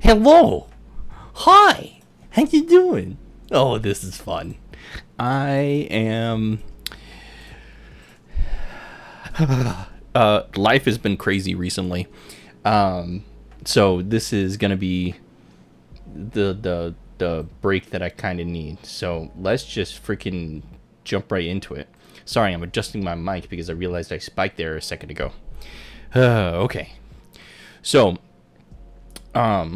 Hello. Hi. How you doing? Oh, this is fun. I am. Life has been crazy recently. So this is gonna be the break that I kind of need. So let's just freaking jump right into it. Sorry, I'm adjusting my mic because I realized I spiked there a second ago. Okay. So, a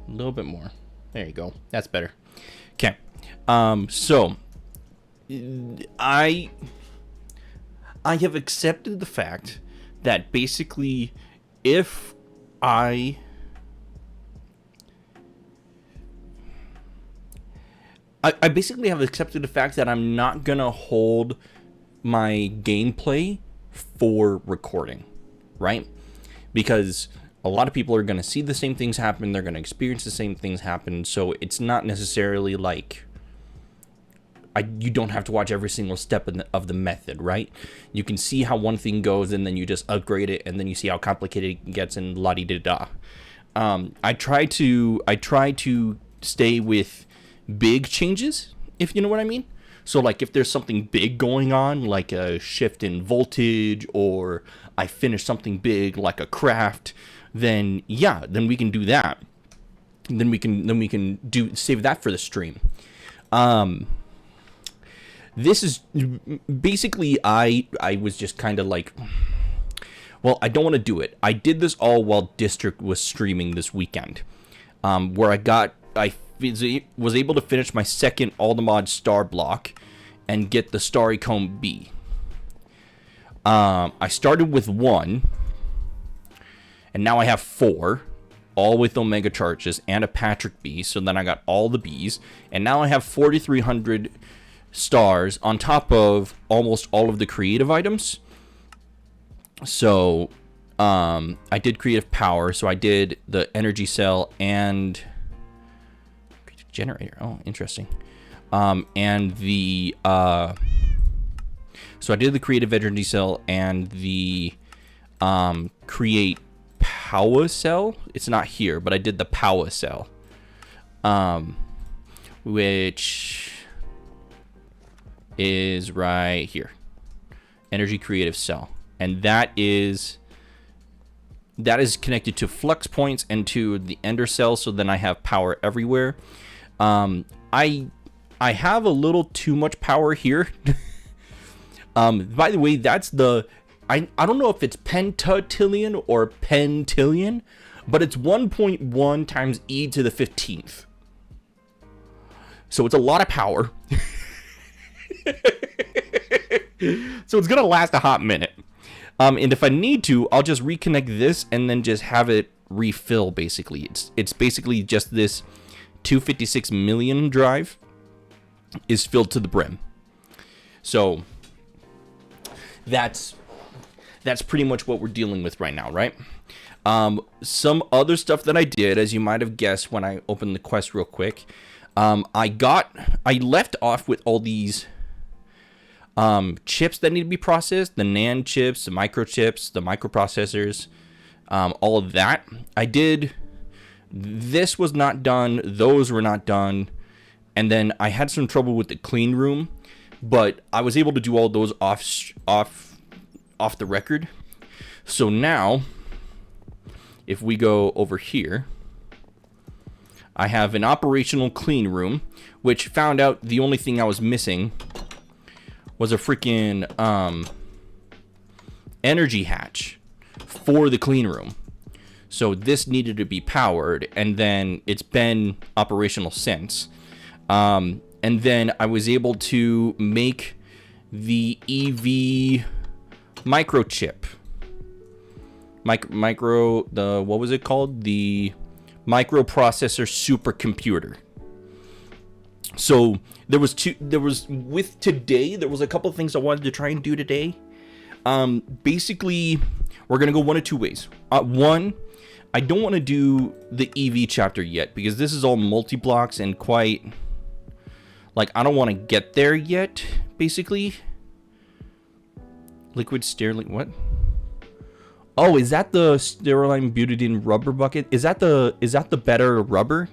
little bit more. There you go. That's better. Okay. So I have accepted the fact that basically if I basically have accepted the fact that I'm not gonna hold my gameplay for recording, right? Because a lot of people are gonna see the same things happen, they're gonna experience the same things happen, so it's not necessarily like you don't have to watch every single step of the method, right? You can see how one thing goes, and then you just upgrade it, and then you see how complicated it gets, and la-di-da-da. I try to stay with big changes, if you know what I mean. So like if there's something big going on, like a shift in voltage, or I finish something big like a craft, then yeah, then we can do that. Then we can save that for the stream. This is basically I was just kind of like, well, I don't want to do it. I did this all while District was streaming this weekend, where I was able to finish my second all the mods star block and get the Starry Comb B. I started with 1, and now I have 4, all with Omega charges and a Patrick B. So then I got all the Bs, and now I have 4,300 stars on top of almost all of the creative items. So I did creative power, so I did the energy cell and generator. Oh, interesting. And the so I did the creative energy cell and the create power cell. It's not here, but I did the power cell, which is right here. Energy creative cell, and that is connected to flux points and to the ender cell, so then I have power everywhere. I have a little too much power here. By the way, that's the I don't know if it's pentatillion or pentillion, but it's 1.1 times e to the 15th. So it's a lot of power. So it's gonna last a hot minute. And if I need to, I'll just reconnect this and then just have it refill. Basically, it's basically just this 256 million drive is filled to the brim. So that's pretty much what we're dealing with right now, right? Some other stuff that I did, as you might have guessed when I opened the quest real quick, I left off with all these chips that need to be processed, the NAND chips, the microchips, the microprocessors, all of that. I did. This was not done. Those were not done. And then I had some trouble with the clean room, but I was able to do all those off the record. So now, if we go over here, I have an operational clean room, which found out the only thing I was missing was a freaking energy hatch for the clean room. So this needed to be powered, and then it's been operational since. And then I was able to make the EV microchip. What was it called? The microprocessor supercomputer. So there was a couple of things I wanted to try and do today. Basically, we're gonna go one of two ways. One, I don't want to do the EV chapter yet because this is all multi-blocks and quite, like, I don't want to get there yet, basically. Liquid Sterling, what? Oh, is that the Steriline Butadiene rubber bucket? Is that the better rubber?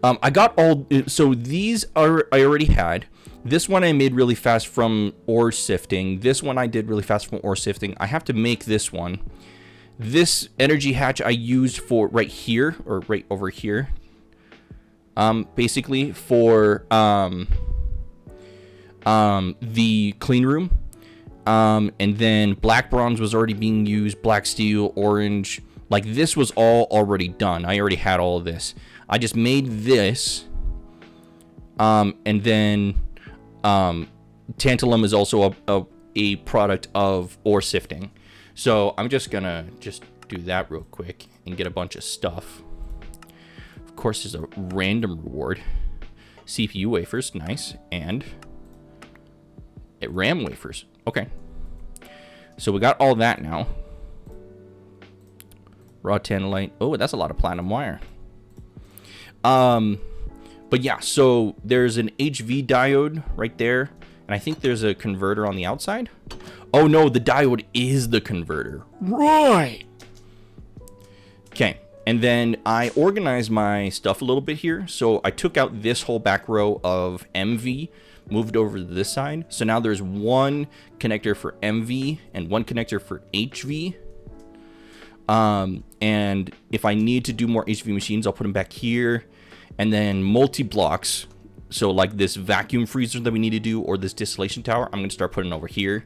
I got all, so these are, I already had. This one I made really fast from ore sifting. This one I did really fast from ore sifting. I have to make this one. This energy hatch I used for right here, or right over here. Basically for the clean room. And then black bronze was already being used, black steel, orange. Like this was all already done. I already had all of this. I just made this. And then tantalum is also a product of ore sifting. So I'm just gonna do that real quick and get a bunch of stuff. Of course, there's a random reward. CPU wafers, nice. And RAM wafers. Okay. So we got all that now. Raw tantalite. Oh, that's a lot of platinum wire. But yeah, so there's an HV diode right there. And I think there's a converter on the outside. Oh no, the diode is the converter. Right. Okay. And then I organized my stuff a little bit here. So I took out this whole back row of MV, moved over to this side. So now there's one connector for MV and one connector for HV. And if I need to do more HV machines, I'll put them back here. And then multi-blocks. So like this vacuum freezer that we need to do, or this distillation tower, I'm going to start putting over here.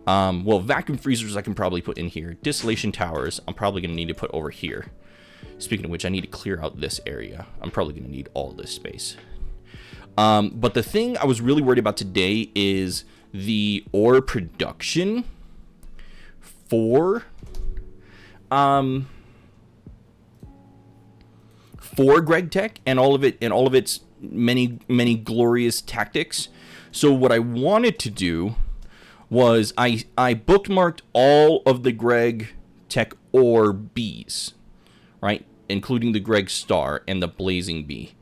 Well, vacuum freezers I can probably put in here. Distillation towers, I'm probably going to need to put over here. Speaking of which, I need to clear out this area. I'm probably going to need all this space. But the thing I was really worried about today is the ore production for GregTech and all of its many glorious tactics. So what I wanted to do was I bookmarked all of the GregTech ore bees, right? Including the Greg Star and the Blazing Bee.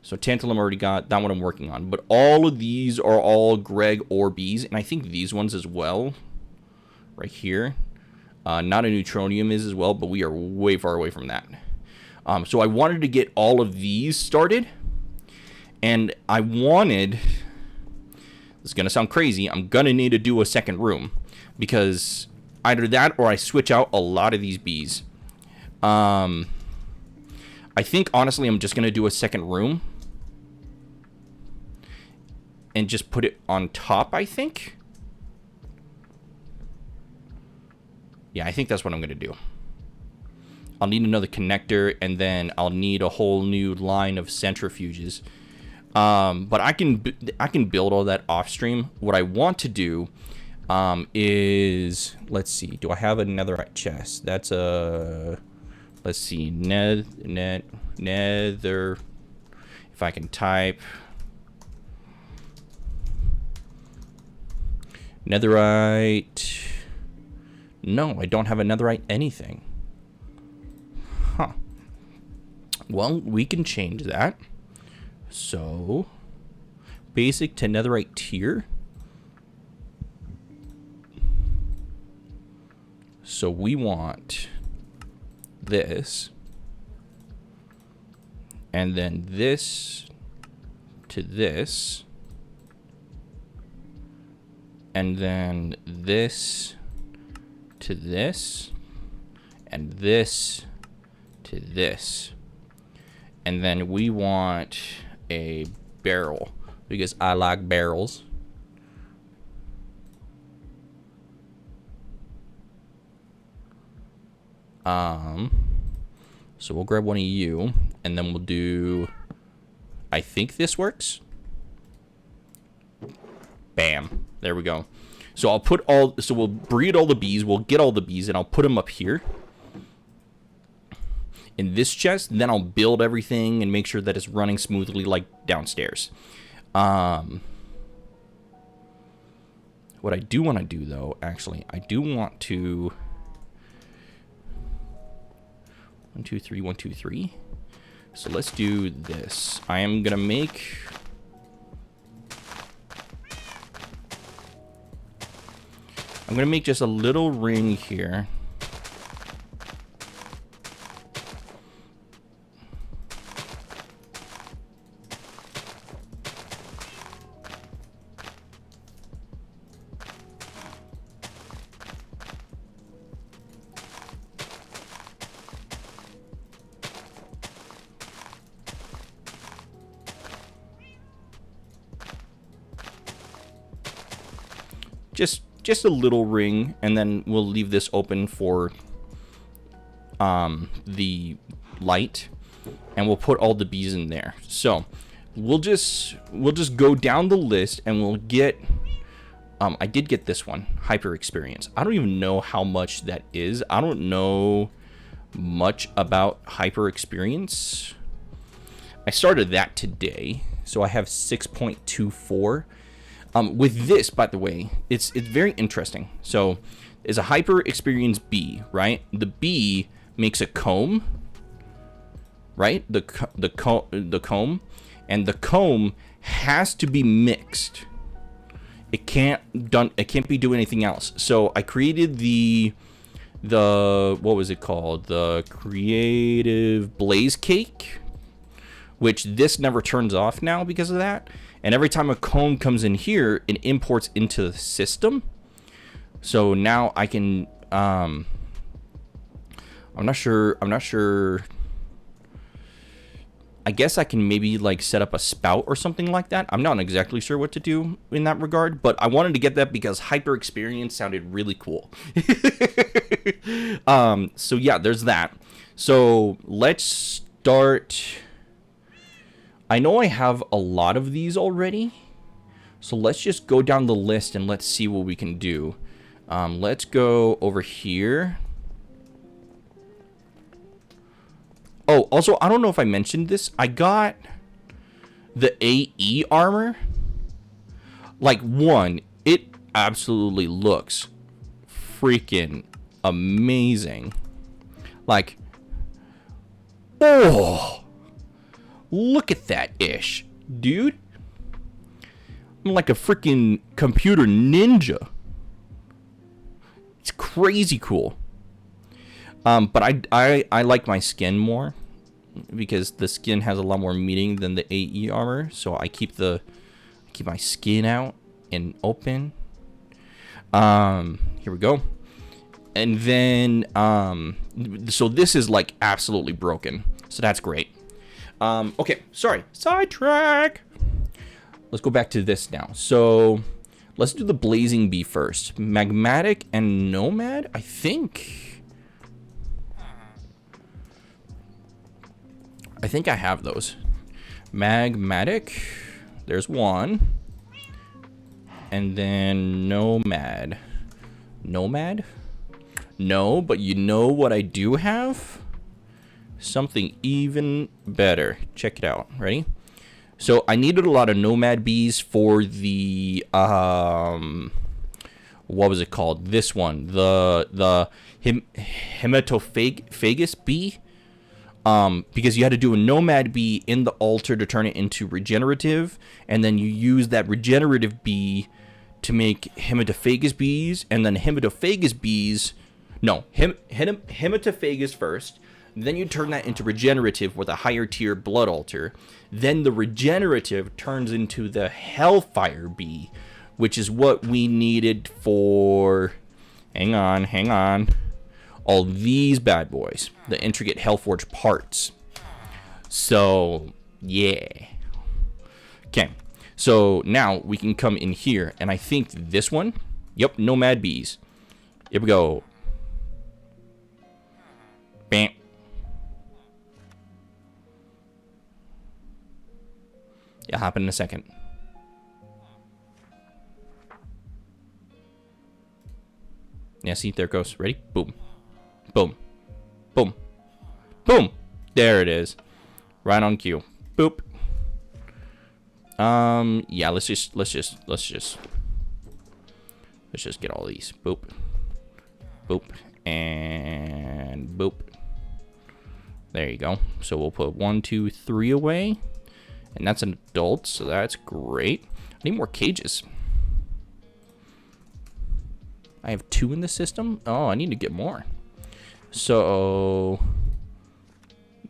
So tantalum already got, that one I'm working on. But all of these are all Greg ore bees, and I think these ones as well, right here. Not a neutronium is as well, but we are way far away from that. So I wanted to get all of these started, and I wanted, this is going to sound crazy, I'm going to need to do a second room, because either that or I switch out a lot of these bees. I think, honestly, I'm just going to do a second room and just put it on top, I think. Yeah, I think that's what I'm going to do. I'll need another connector, and then I'll need a whole new line of centrifuges. But I can build all that off stream. What I want to do is, let's see, do I have a netherite chest? That's a, let's see, nether, if I can type netherite. No, I don't have a netherite anything. Huh. Well, we can change that. So, basic to netherite tier. So we want this. And then this to this. And then this to this. And this to this. And then we want a barrel, because I like barrels. So we'll grab one of you, and then we'll do, I think this works. Bam. There we go. So I'll put all, so we'll breed all the bees, we'll get all the bees, and I'll put them up here in this chest. And then I'll build everything and make sure that it's running smoothly like downstairs. What I do want to do, though, actually, I do want to 1 2 3 1 2 3. So let's do this. I am gonna make, I'm gonna make just a little ring here. just a little ring, and then we'll leave this open for the light, and we'll put all the bees in there. So we'll just go down the list, and we'll get I did get this one, hyper experience. I don't even know how much that is. I don't know much about hyper experience. I started that today, so I have 6.24. With this, by the way, it's very interesting. So it's a hyper experience bee, right? The bee makes a comb, right? The comb, and the comb has to be mixed. It can't be doing anything else. So I created the what was it called? The creative blaze cake, which this never turns off now because of that. And every time a comb comes in here, it imports into the system. So now I can I'm not sure. I guess I can maybe like set up a spout or something like that. I'm not exactly sure what to do in that regard, but I wanted to get that because hyper experience sounded really cool. So yeah, there's that. So let's start. I know I have a lot of these already, so let's just go down the list and let's see what we can do. Let's go over here. Oh, also, I don't know if I mentioned this. I got the AE armor. Like, one, it absolutely looks freaking amazing. Like, oh, look at that ish, dude. I'm like a freaking computer ninja. It's crazy cool. But I like my skin more because the skin has a lot more meaning than the AE armor. So I keep my skin out and open. Here we go. And then so this is like absolutely broken. So that's great. Okay, sorry, sidetrack. Let's go back to this now. So let's do the blazing bee first. Magmatic and nomad, I think I have those. Magmatic, there's one. And then nomad. Nomad? No, but you know what I do have? Something even better. Check it out. Ready? So I needed a lot of nomad bees for the what was it called? This one, the hematophagus bee. Because you had to do a nomad bee in the altar to turn it into regenerative, and then you use that regenerative bee to make hematophagus bees, and then hematophagus bees, no, hematophagus first, then you turn that into regenerative with a higher tier blood altar, then the regenerative turns into the hellfire bee, which is what we needed for, hang on, all these bad boys, the intricate Hellforge parts. So, yeah. Okay, so now we can come in here, and I think this one, yep, nomad bees. Here we go. Bam. It'll happen in a second. Yeah, see, there it goes. Ready? Boom. Boom. Boom. Boom. There it is. Right on cue. Boop. Yeah, let's just get all these. Boop. Boop. And boop. There you go. So we'll put 1, 2, 3 away. And that's an adult, so that's great. I need more cages. I have 2 in the system. Oh, I need to get more. So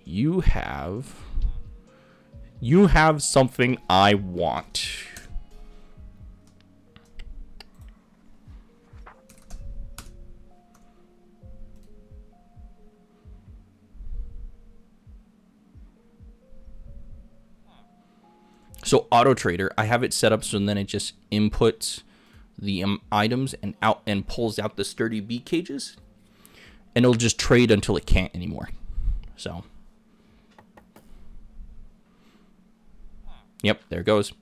you have something I want. So auto trader, I have it set up so then it just inputs the items and pulls out the sturdy bee cages, and it'll just trade until it can't anymore. So, yep, there it goes.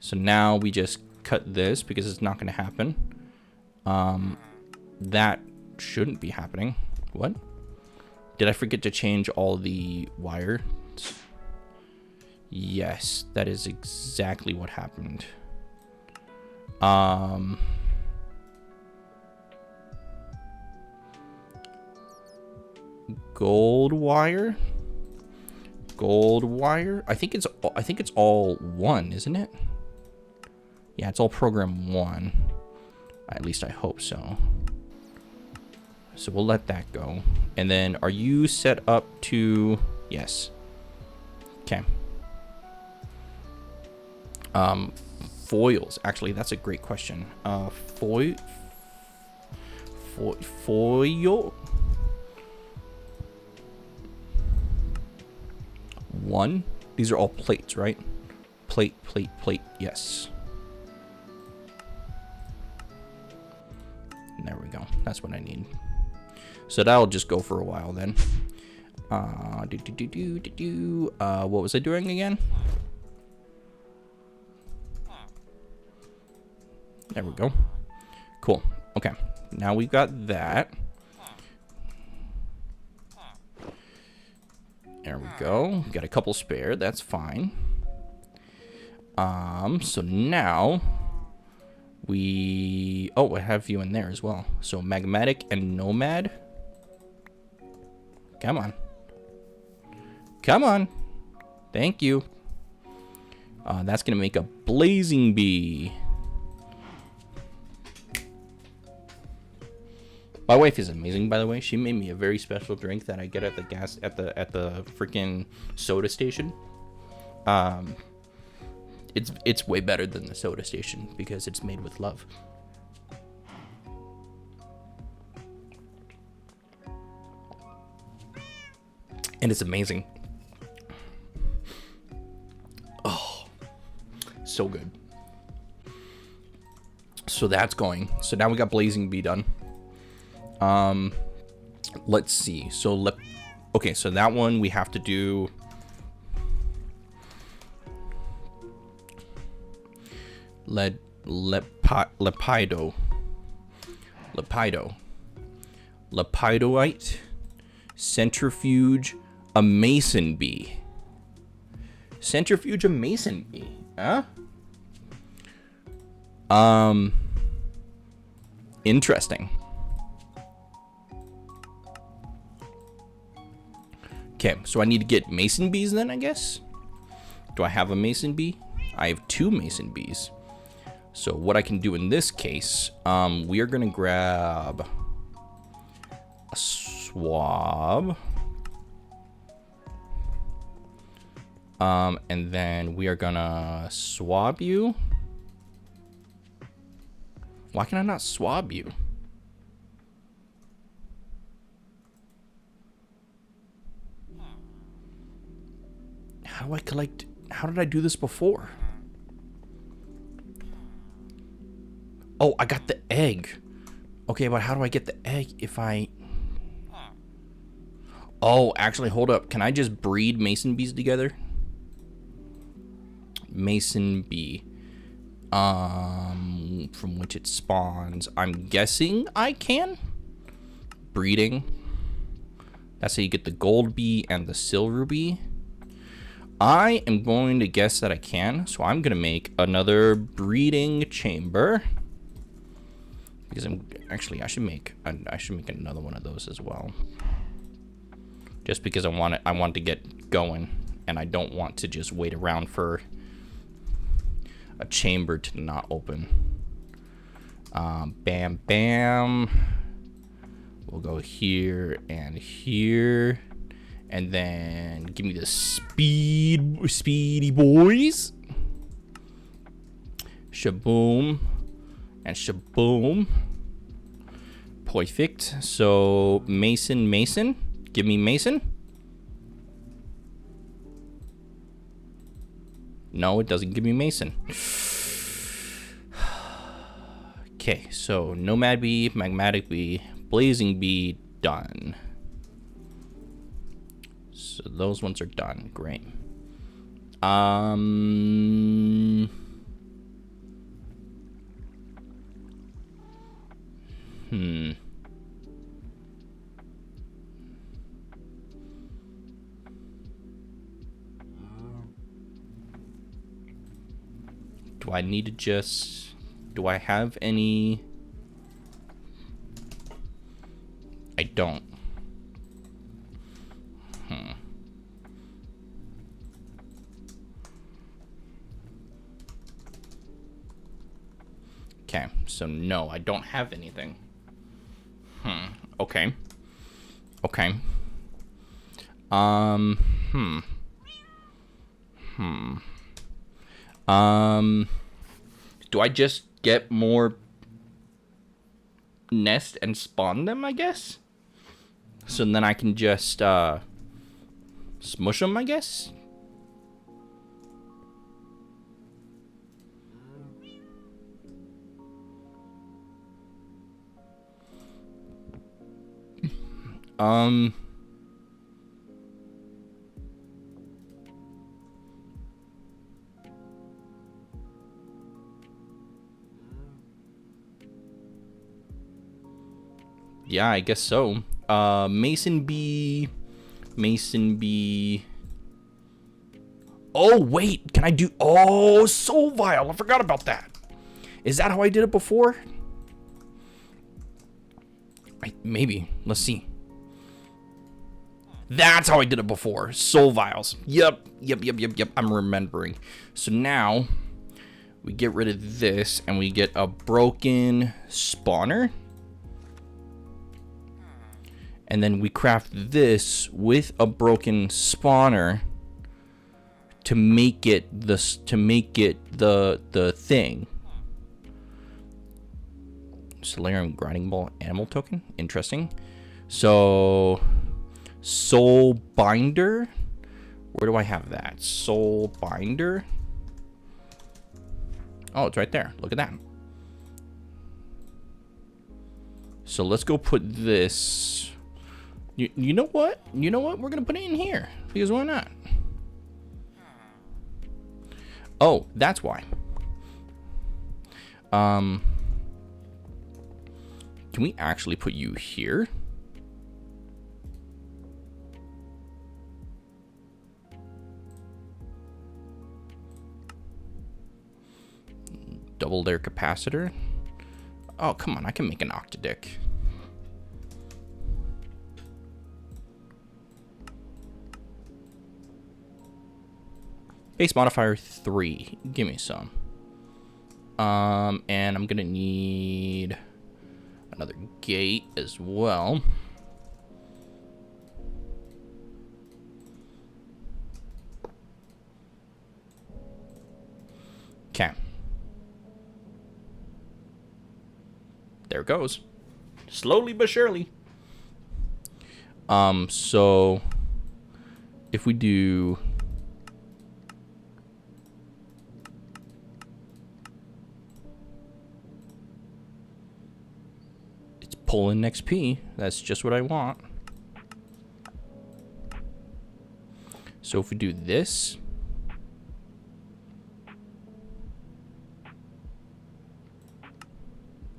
So now we just cut this because it's not going to happen. That shouldn't be happening. What? Did I forget to change all the wires? Yes, that is exactly what happened. Gold wire. I think it's all one, isn't it? Yeah, it's all program 1. At least I hope so. So we'll let that go. And then are you set up to... Yes. Okay. Foils. Actually, that's a great question. Foil? 1. These are all plates, right? Plate. Yes. There we go. That's what I need. So that'll just go for a while then. What was I doing again? There we go. Cool. Okay. Now we've got that. There we go. Got a couple spare. That's fine. So now we... Oh, I have you in there as well. So magmatic and nomad. Come on. Come on. Thank you. That's going to make a blazing bee. My wife is amazing, by the way. She made me a very special drink that I get at the the freaking soda station. It's way better than the soda station because it's made with love. And it's amazing. Oh, so good. So that's going. So now we got Blazing Bee done. Let's see. So okay, so that one we have to do. Lepidoite, centrifuge, a mason bee. Centrifuge, a mason bee, huh? Interesting. Okay, so I need to get mason bees then, I guess. Do I have a mason bee? I have 2 mason bees. So what I can do in this case, we are gonna grab a swab. And then we are gonna swab you. Why can I not swab you? How do I collect? How did I do this before? Oh, I got the egg. Okay, but how do I get the egg if I... Oh, actually, hold up. Can I just breed mason bees together? Mason bee. From which it spawns. I'm guessing I can. Breeding. That's how you get the gold bee and the silver bee. I am going to guess that I can. So I'm going to make another breeding chamber. Because I should make another one of those as well. Just because I want to get going, and I don't want to just wait around for a chamber to not open. Bam, bam. We'll go here and here, and then give me the speedy boys. Shaboom and shaboom. Perfect. So mason. Give me mason. No, it doesn't give me mason. Okay, so Nomad Bee, Magmatic Bee, Blazing Bee, done. So those ones are done. Great. Do I need to just... Do I have any... I don't. Okay, so no, I don't have anything. Okay. Okay. Do I just get more nest and spawn them, I guess? So then I can just, smush them, I guess? Yeah, I guess so. Mason Bee. Oh, wait. Can I do... Oh, Soul Vial. I forgot about that. Is that how I did it before? Maybe. Let's see. That's how I did it before. Soul Vials. Yep. I'm remembering. So now, we get rid of this, and we get a broken spawner. And then we craft this with a broken spawner to make it the thing. Solarium grinding ball animal token. Interesting. So soul binder. Where do I have that? Soul binder. Oh, it's right there. Look at that. So let's go put this. You know what? You know what? We're going to put it in here. Because why not? Oh, that's why. Can we actually put you here? Double layer capacitor. Oh, come on. I can make an octadick. Base modifier 3. Give me some. And I'm gonna need another gate as well. Okay. There it goes. Slowly but surely. So if we do pull in XP. That's just what I want. So if we do this,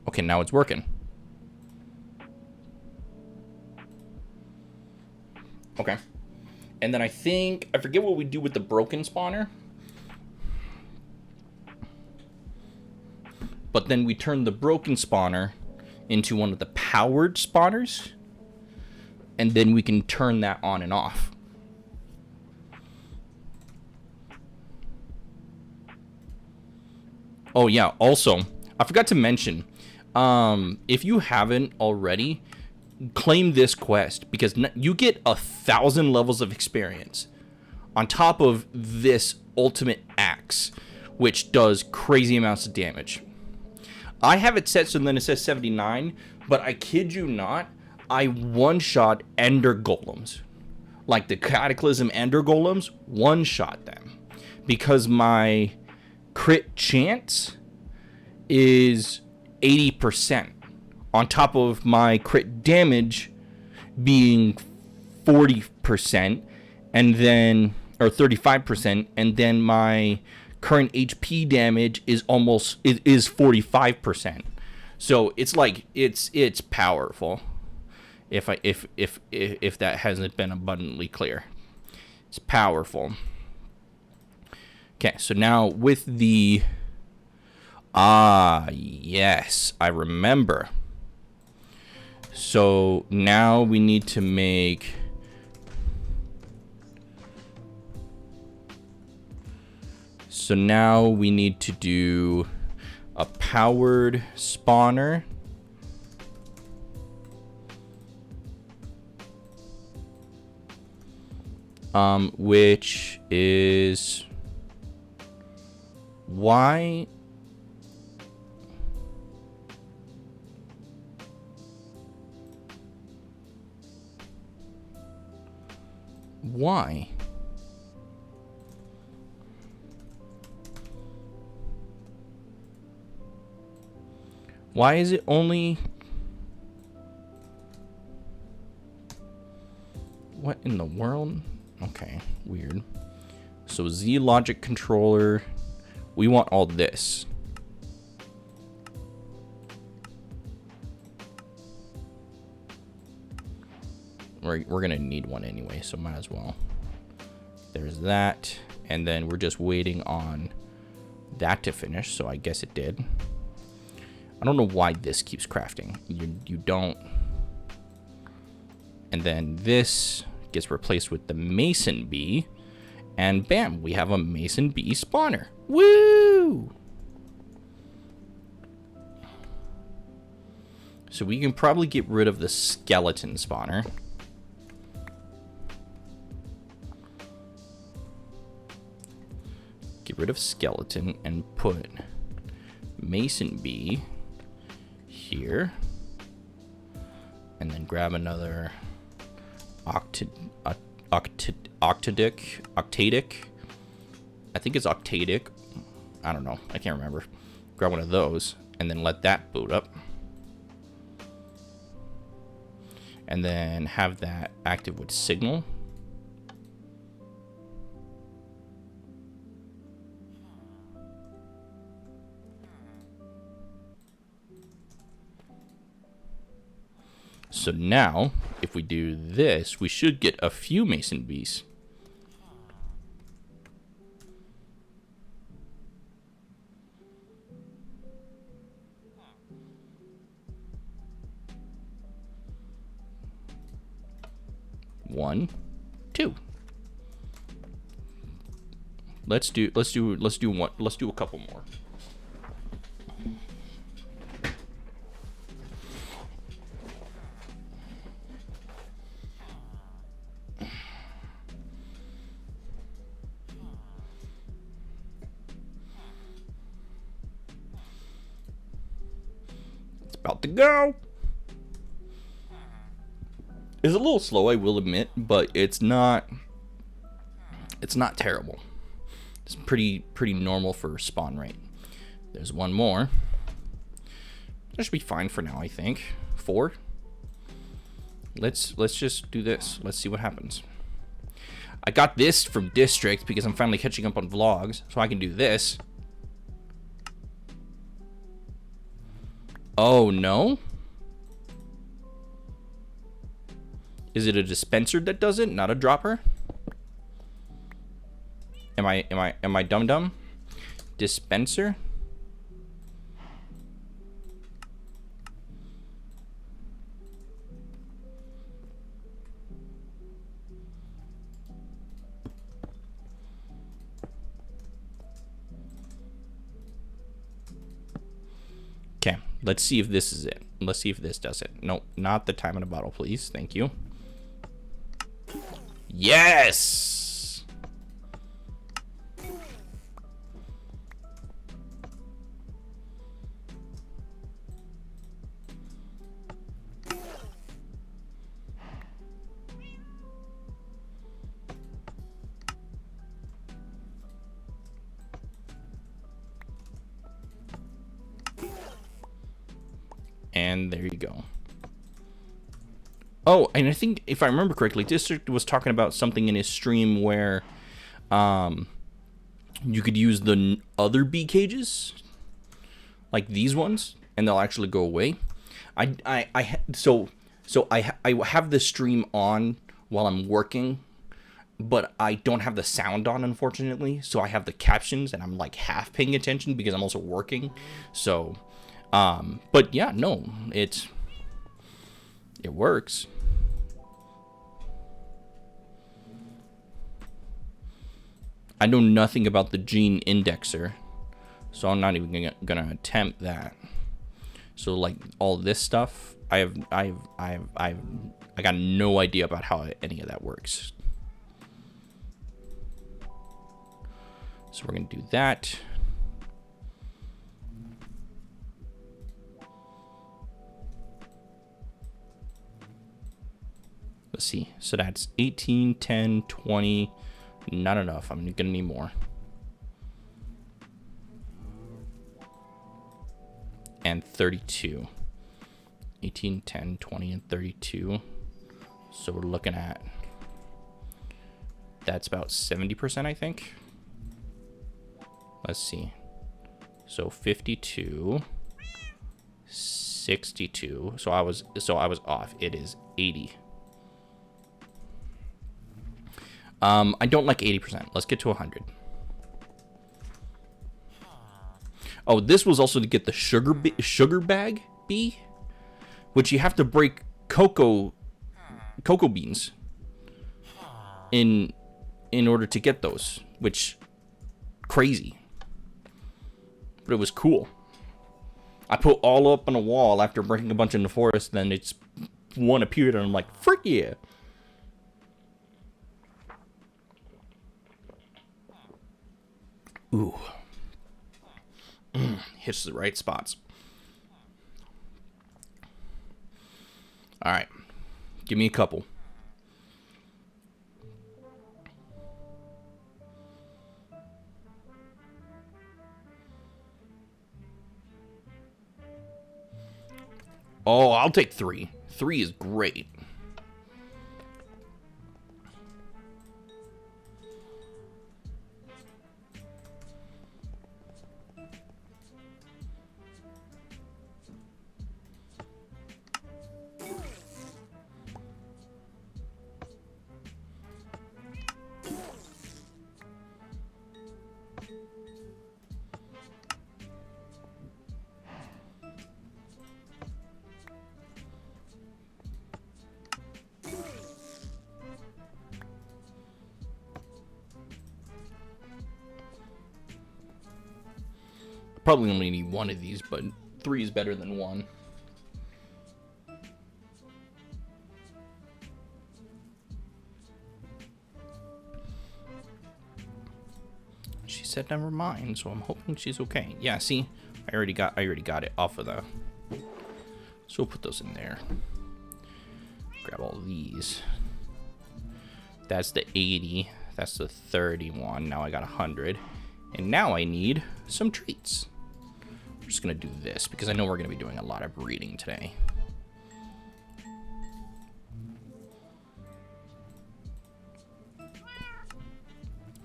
okay, now it's working. Okay. And then I think, I forget what we do with the broken spawner. But then we turn the broken spawner into one of the powered spawners, and then we can turn that on and off. Oh yeah, also, I forgot to mention, if you haven't already, claim this quest, because you get 1,000 levels of experience on top of this ultimate axe, which does crazy amounts of damage. I have it set so then it says 79, but I kid you not, I one-shot Ender Golems. Like the Cataclysm Ender Golems, one-shot them. Because my crit chance is 80% on top of my crit damage being 40%, and then, or 35%, and then my current HP damage is 45%. So it's like it's powerful. If that hasn't been abundantly clear, it's powerful. Okay, so now with the yes, I remember. So now we need to make do a powered spawner. Which is why is it only, what in the world? Okay, weird. So Z logic controller, we want all this. We're gonna need one anyway, so might as well. There's that, and then we're just waiting on that to finish, so I guess it did. I don't know why this keeps crafting. You don't. And then this gets replaced with the Mason Bee, and bam, we have a Mason Bee spawner. Woo! So we can probably get rid of the skeleton spawner. Get rid of skeleton and put Mason Bee here. And then grab another octadic. I think it's octadic. I don't know. I can't remember. Grab one of those and then let that boot up. And then have that active with signal. So now, if we do this, we should get a few Mason Bees. One, two. Let's do a couple more. About to go. It's a little slow, I will admit, but it's not terrible. It's pretty normal for spawn rate. There's one more. That should be fine for now, I think. 4. Let's just do this. Let's see what happens. I got this from District because I'm finally catching up on vlogs, so I can do this. Oh no? Is it a dispenser that does it, not a dropper? Am I dumb? Dispenser? Okay, let's see if this is it. Let's see if this does it. Nope, not the time in a bottle, please. Thank you. Yes! And there you go. Oh, and I think if I remember correctly, District was talking about something in his stream where you could use the other bee cages, like these ones, and they'll actually go away. So I have the stream on while I'm working, but I don't have the sound on, unfortunately. So I have the captions, and I'm like half paying attention because I'm also working. So, but yeah, no, it works. I know nothing about the gene indexer, so I'm not even gonna attempt that. So like all this stuff, I got no idea about how any of that works. So we're gonna do that. Let's see. So that's 18, 10, 20. Not enough. I'm gonna need more. And 32. 18, 10, 20, and 32. So we're looking at, that's about 70%, I think. Let's see. So 52, 62. So I was off. It is 80. I don't like 80%. Let's get to 100. Oh, this was also to get the sugar bag bee, which you have to break cocoa beans in order to get those, which crazy. But it was cool. I put all up on a wall after breaking a bunch in the forest, then it's one appeared and I'm like, frick yeah. Ooh. Hits the right spots. Alright. Give me a couple. Oh, I'll take 3. 3 is great. Probably only need 1 of these, but 3 is better than 1. She said never mind, so I'm hoping she's okay. Yeah, see? I already got it off of the... So we'll put those in there. Grab all these. That's the 80. That's the 31. Now I got 100. And now I need some treats. I'm just going to do this because I know we're going to be doing a lot of breeding today.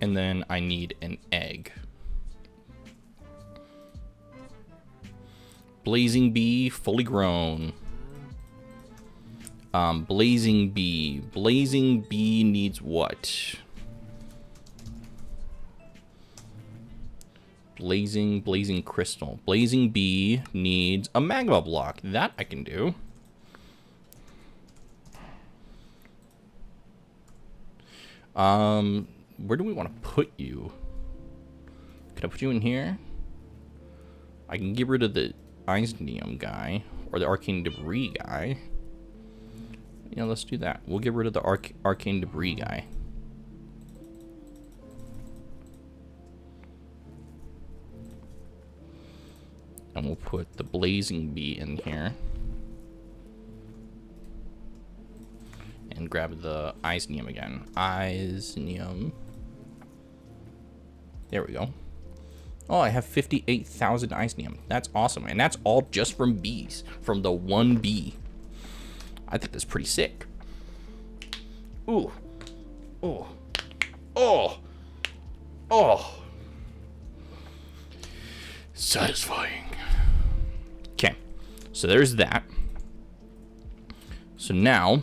And then I need an egg. Blazing bee, fully grown. Blazing bee. Blazing bee needs what? Blazing crystal. Blazing bee needs a magma block. That I can do. Where do we want to put you? Can I put you in here? I can get rid of the Isnium guy or the arcane debris guy. Yeah, let's do that. We'll get rid of the arcane debris guy. And we'll put the blazing bee in here. And grab the Isnium again. Isnium. There we go. Oh, I have 58,000 Icenium. That's awesome. And that's all just from bees. From the one bee. I think that's pretty sick. Ooh. Oh. Oh. Oh. Satisfying. Okay. So there's that. So now,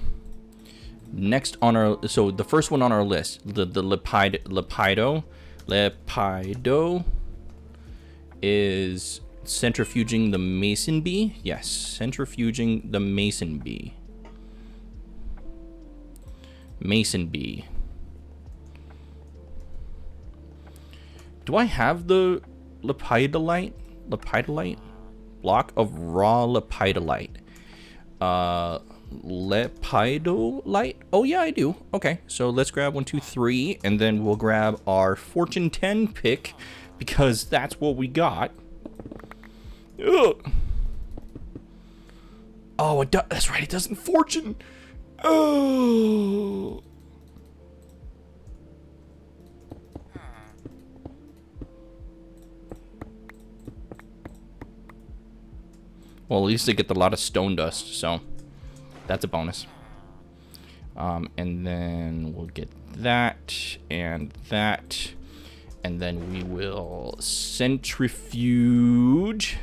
next on our... So the first one on our list, the Lepido is centrifuging the mason bee. Yes, centrifuging the mason bee. Mason bee. Do I have the lepidolite block of raw lepidolite? Lepidolite? Oh yeah, I do. Okay, so let's grab 1, 2, 3, and then we'll grab our fortune 10 pick, because that's what we got. Ugh. Oh, it does. That's right. It doesn't fortune. Oh. Well, at least they get a lot of stone dust, so that's a bonus. And then we'll get that and that. And then we will centrifuge,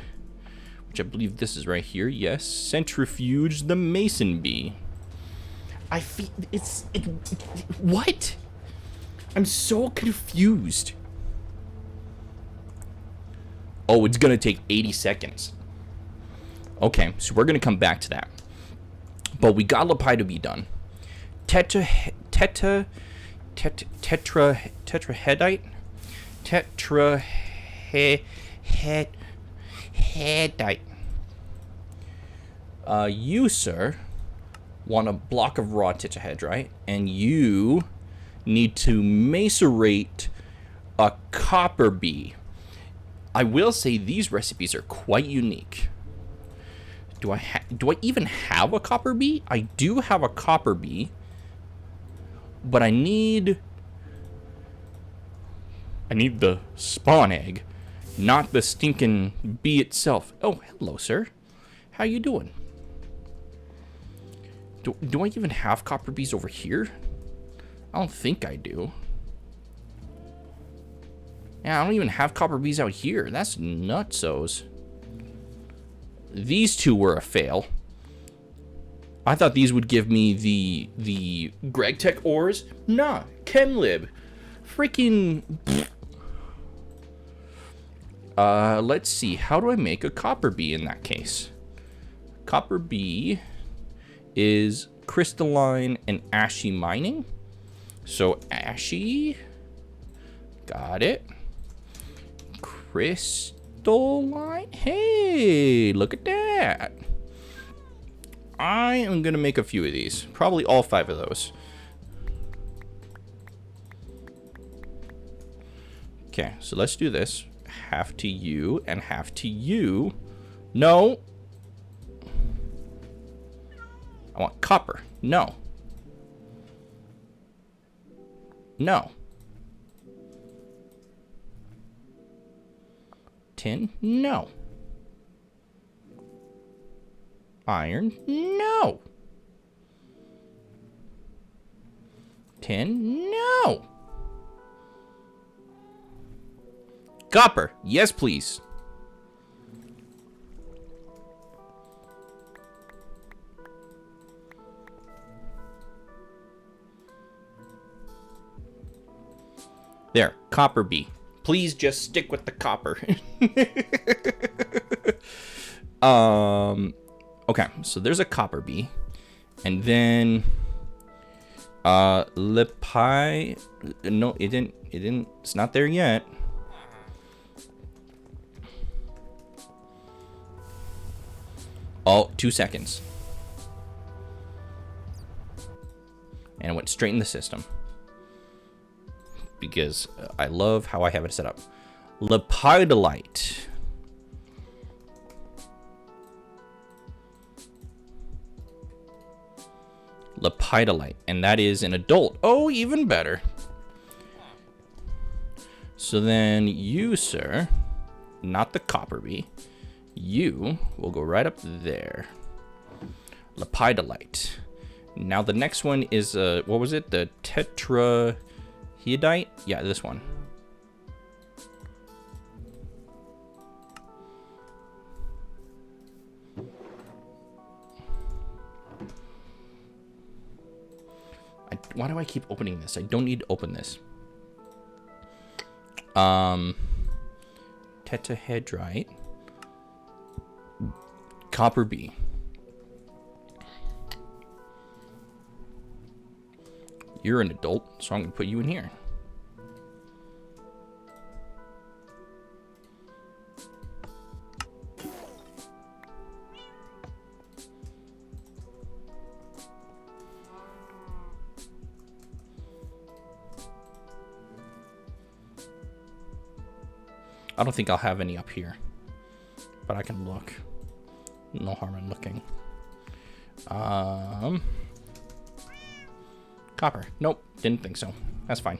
which I believe this is right here. Yes, centrifuge the mason bee. I feel what? I'm so confused. Oh, it's gonna take 80 seconds. Okay, so we're gonna come back to that. But we got Lepido bee done. Tetrahedite. Tetrahedite. You, sir, want a block of raw tetrahedrite, and you need to macerate a copper bee. I will say these recipes are quite unique. Do I even have a copper bee? I do have a copper bee, but I need the spawn egg, not the stinking bee itself. Oh, hello, sir. How you doing? Do I even have copper bees over here? I don't think I do. Yeah, I don't even have copper bees out here. That's nutsos. These two were a fail. I thought these would give me the GregTech ores. Nah, ChemLib. Freaking... let's see. How do I make a copper bee in that case? Copper bee is crystalline and ashy mining. So ashy. Got it. Crystalline. Hey, look at that. I am going to make a few of these. Probably all 5 of those. Okay, so let's do this. Half to you and half to you. No. I want copper. No. No. Tin? No. Iron? No. Tin? No. Copper? Yes, please. There, copper bee. Please just stick with the copper. Okay, so there's a copper bee. And then no, it didn't, it's not there yet. Oh, 2 seconds. And it went straight in the system. Because I love how I have it set up. Lepidolite. Lepidolite. And that is an adult. Oh, even better. So then you, sir, not the copper bee. You will go right up there. Lepidolite. Now the next one is, what was it? The tetrahedrite? Yeah, this one. Why do I keep opening this? I don't need to open this. Tetrahedrite. Copper bee. You're an adult, so I'm going to put you in here. I don't think I'll have any up here, but I can look. No harm in looking. Copper. Nope, didn't think so. That's fine.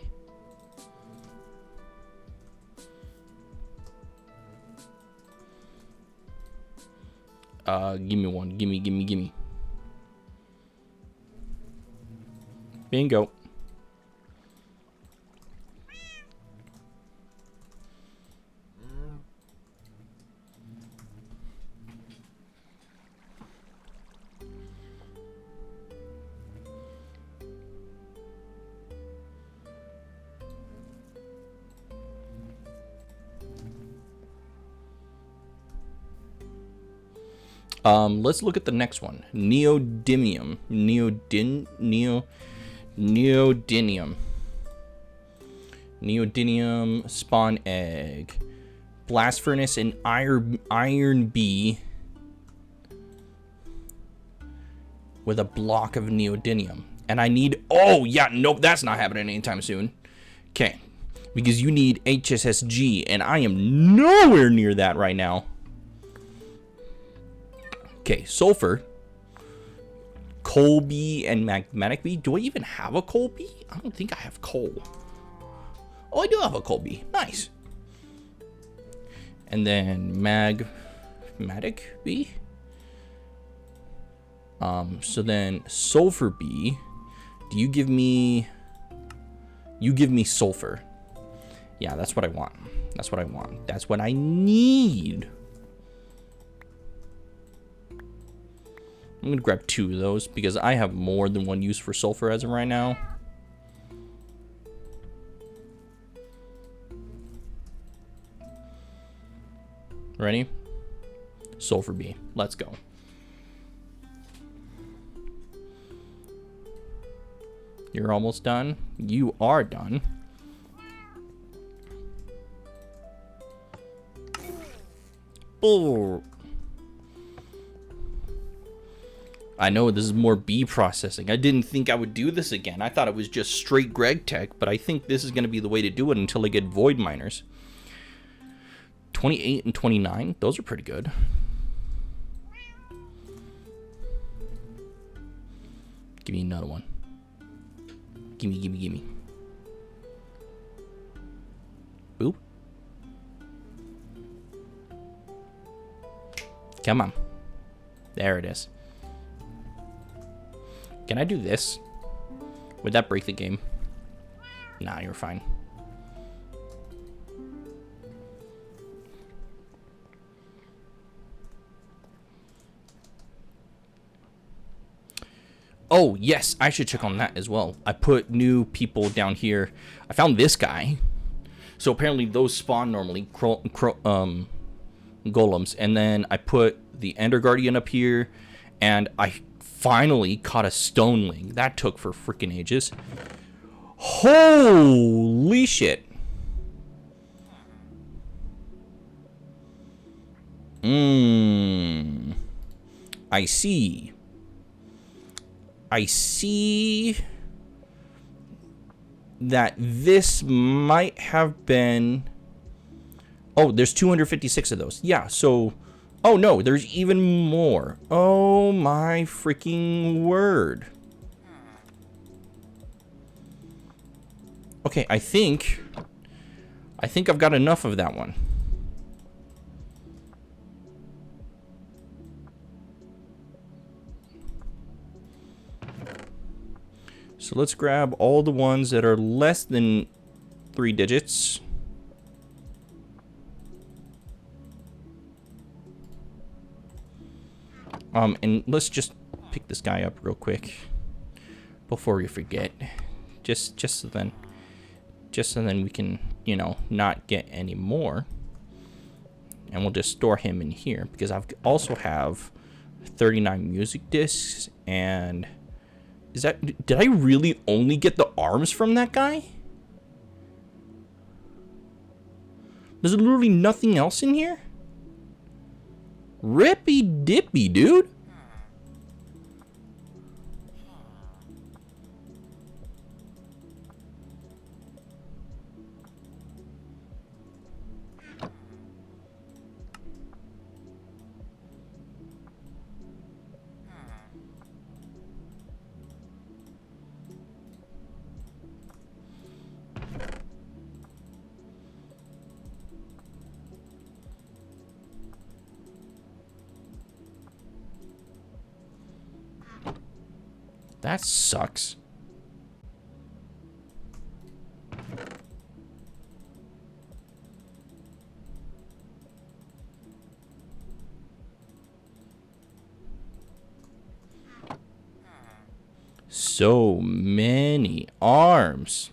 Give me one. Gimme. Bingo. Let's look at the next one. Neodymium. Neodymium spawn egg. Blast furnace and iron bee with a block of neodymium. And I need, oh yeah, nope, that's not happening anytime soon. Okay, because you need HSSG and I am nowhere near that right now. Okay, sulfur, coal bee, and magmatic bee. Do I even have a coal bee? I don't think I have coal. Oh, I do have a coal bee. Nice. And then magmatic bee. So then sulfur bee. Do you give me? You give me sulfur. Yeah, that's what I want. That's what I want. That's what I need. I'm going to grab 2 of those because I have more than one use for sulfur as of right now. Ready? Sulfur bee. Let's go. You're almost done. You are done. Oh. I know this is more bee processing. I didn't think I would do this again. I thought it was just straight Greg Tech, but I think this is going to be the way to do it until I get void miners. 28 and 29. Those are pretty good. Give me another one. Gimme. Boop. Come on. There it is. Can I do this? Would that break the game? Nah, you're fine. Oh, yes, I should check on that as well. I put new people down here. I found this guy. So apparently those spawn normally, golems. And then I put the Ender Guardian up here. And I finally caught a stoneling. That took for freaking ages. Holy shit. I see. I see that this might have been... Oh, there's 256 of those. Yeah, so... Oh, no, there's even more. Oh, my freaking word. Okay, I think I've got enough of that one. So let's grab all the ones that are less than 3 digits. And let's just pick this guy up real quick before we forget. Just so then we can, you know, not get any more. And we'll just store him in here because I also have 39 music discs. And did I really only get the arms from that guy? There's literally nothing else in here? Rippy dippy, dude. That sucks. So many arms.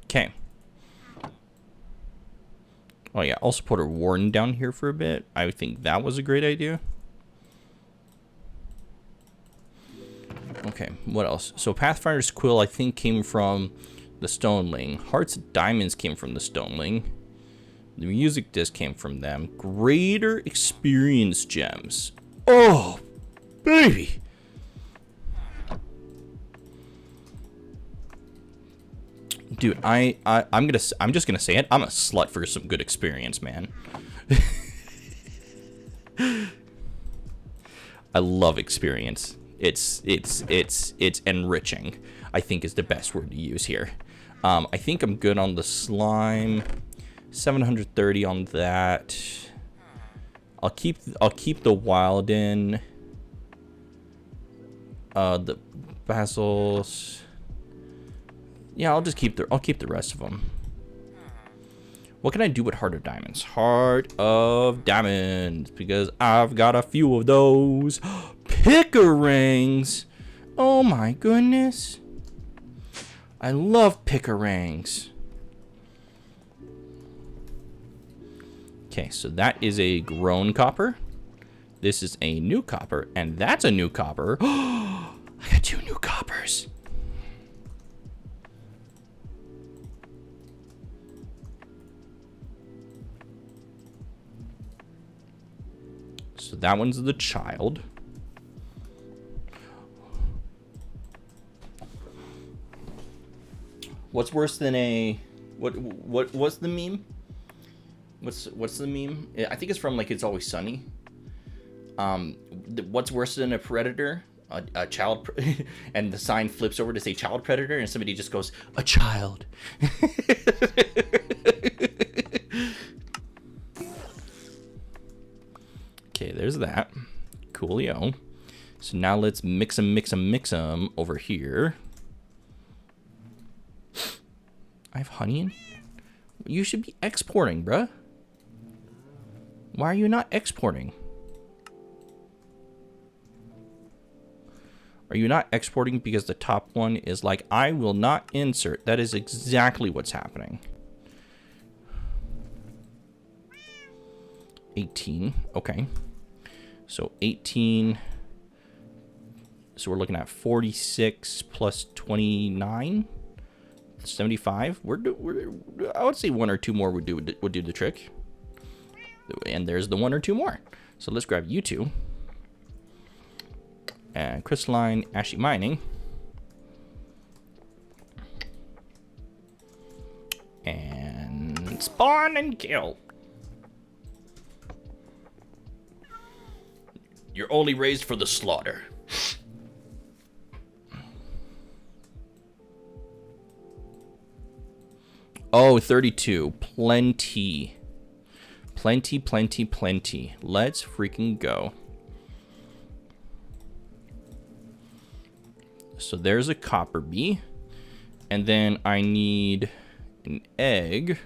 Okay. Oh yeah, also put a warden down here for a bit. I think that was a great idea. Okay, what else? So Pathfinder's Quill, I think, came from the Stoneling. Hearts and Diamonds came from the Stoneling. The music disc came from them. Greater Experience Gems. Oh, baby! Dude, I'm just gonna say it. I'm a slut for some good experience, man. I love experience. It's enriching, I think is the best word to use here. I think I'm good on the slime. 730 on that. I'll keep the Wilden. The Basils. Yeah, I'll keep the rest of them. What can I do with Heart of Diamonds? Heart of Diamonds, because I've got a few of those. Pickerangs. Oh my goodness. I love pickerangs. Okay, so that is a grown copper. This is a new copper, and that's a new copper. I got 2 new coppers. So that one's the child. What's worse than a what's the meme? What's the meme? I think it's from like It's Always Sunny. What's worse than a predator? A child, and the sign flips over to say child predator, and somebody just goes, a child. Okay, there's that. Coolio. So now let's mix them over here. I have honey in here? You should be exporting, bruh. Why are you not exporting? Are you not exporting because the top one is like, I will not insert? That is exactly what's happening. 18, okay. So 18, so we're looking at 46 plus 29, 75. I would say 1 or 2 more would do the trick. And there's the 1 or 2 more. So let's grab you 2. And crystalline, ashy mining. And spawn and kill. You're only raised for the slaughter. Oh, 32. Plenty. Plenty, plenty, plenty. Let's freaking go. So there's a copper bee. And then I need an egg.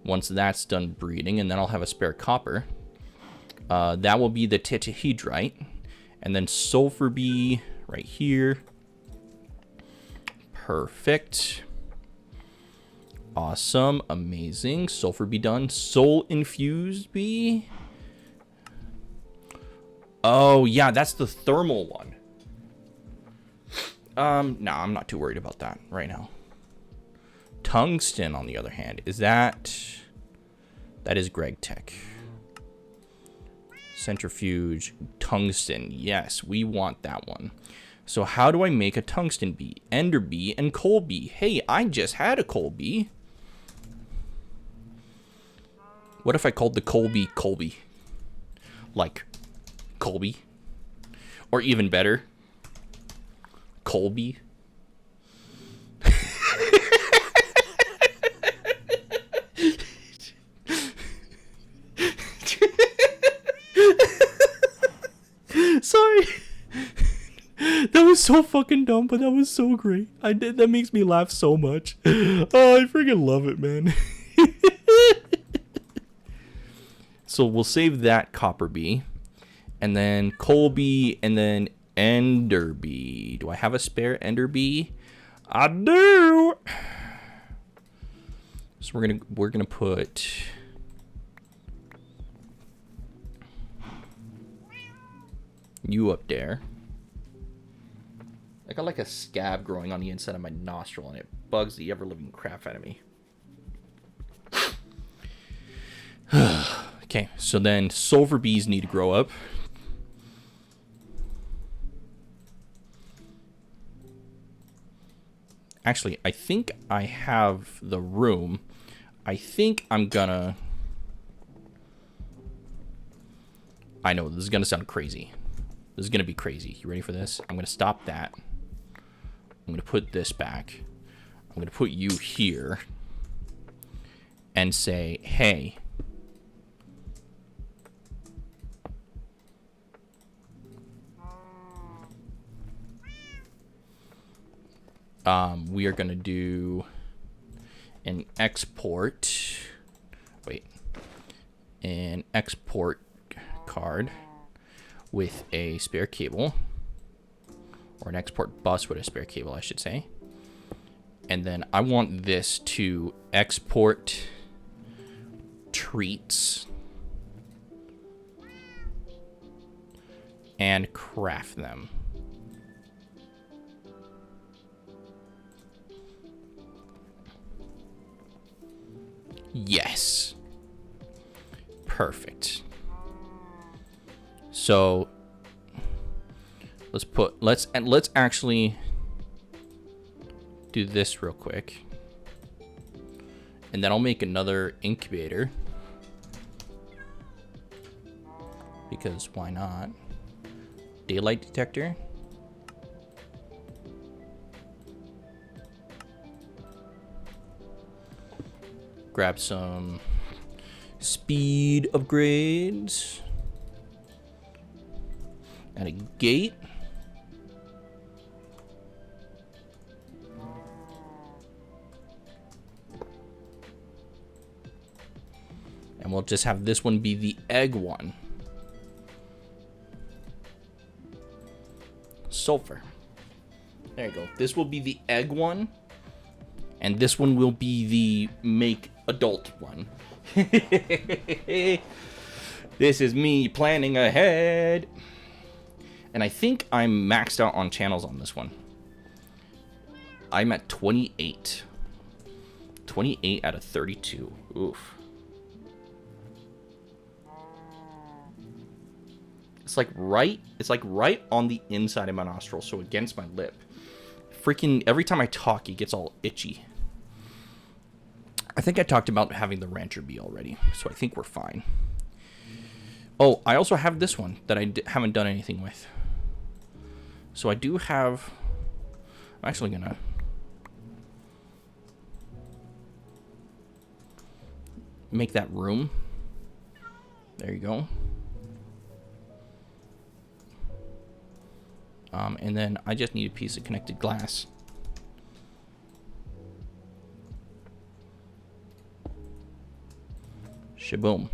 Once that's done breeding, and then I'll have a spare copper. That will be the tetrahedrite. And then sulfur bee right here. Perfect. Awesome. Amazing. Sulfur bee done. Soul infused bee. Oh, yeah, that's the thermal one. No, I'm not too worried about that right now. Tungsten, on the other hand, is that is Greg Tech. Centrifuge, tungsten. Yes, we want that one. So how do I make a tungsten bee? Ender bee and coal bee. Hey, I just had a coal bee. What if I called the coal bee Colby? Like Colby? Or even better, Colby? Sorry. That was so fucking dumb, but that was so great. That makes me laugh so much. Oh, I freaking love it, man. So we'll save that copper bee. And then coal bee, and then ender bee. Do I have a spare ender bee? I do. So we're gonna put you up there. I got like a scab growing on the inside of my nostril, and it bugs the ever-living crap out of me. Okay, so then sulfur bees need to grow up. Actually, I think I have the room. I think I'm gonna... I know, this is gonna sound crazy. This is gonna be crazy. You ready for this? I'm gonna stop that. I'm gonna put this back. I'm gonna put you here. And say, hey... we are going to do an export. Wait. An export card with a spare cable. Or an export bus with a spare cable, I should say. And then I want this to export treats and craft them. Yes. Perfect. So let's actually do this real quick. And then I'll make another incubator. Because why not? Daylight detector. Grab some speed upgrades. And a gate. And we'll just have this one be the egg one. Sulfur. There you go. This will be the egg one. And this one will be the make adult one. This is me planning ahead. And I think I'm maxed out on channels on this one. I'm at 28. 28 out of 32. Oof. It's like right on the inside of my nostril, so against my lip. Freaking every time I talk, it gets all itchy. I think I talked about having the rancher bee already, so I think we're fine. Oh, I also have this one that I haven't done anything with. So I do have... I'm actually gonna... make that room There you go. And then I just need a piece of connected glass. Shaboom.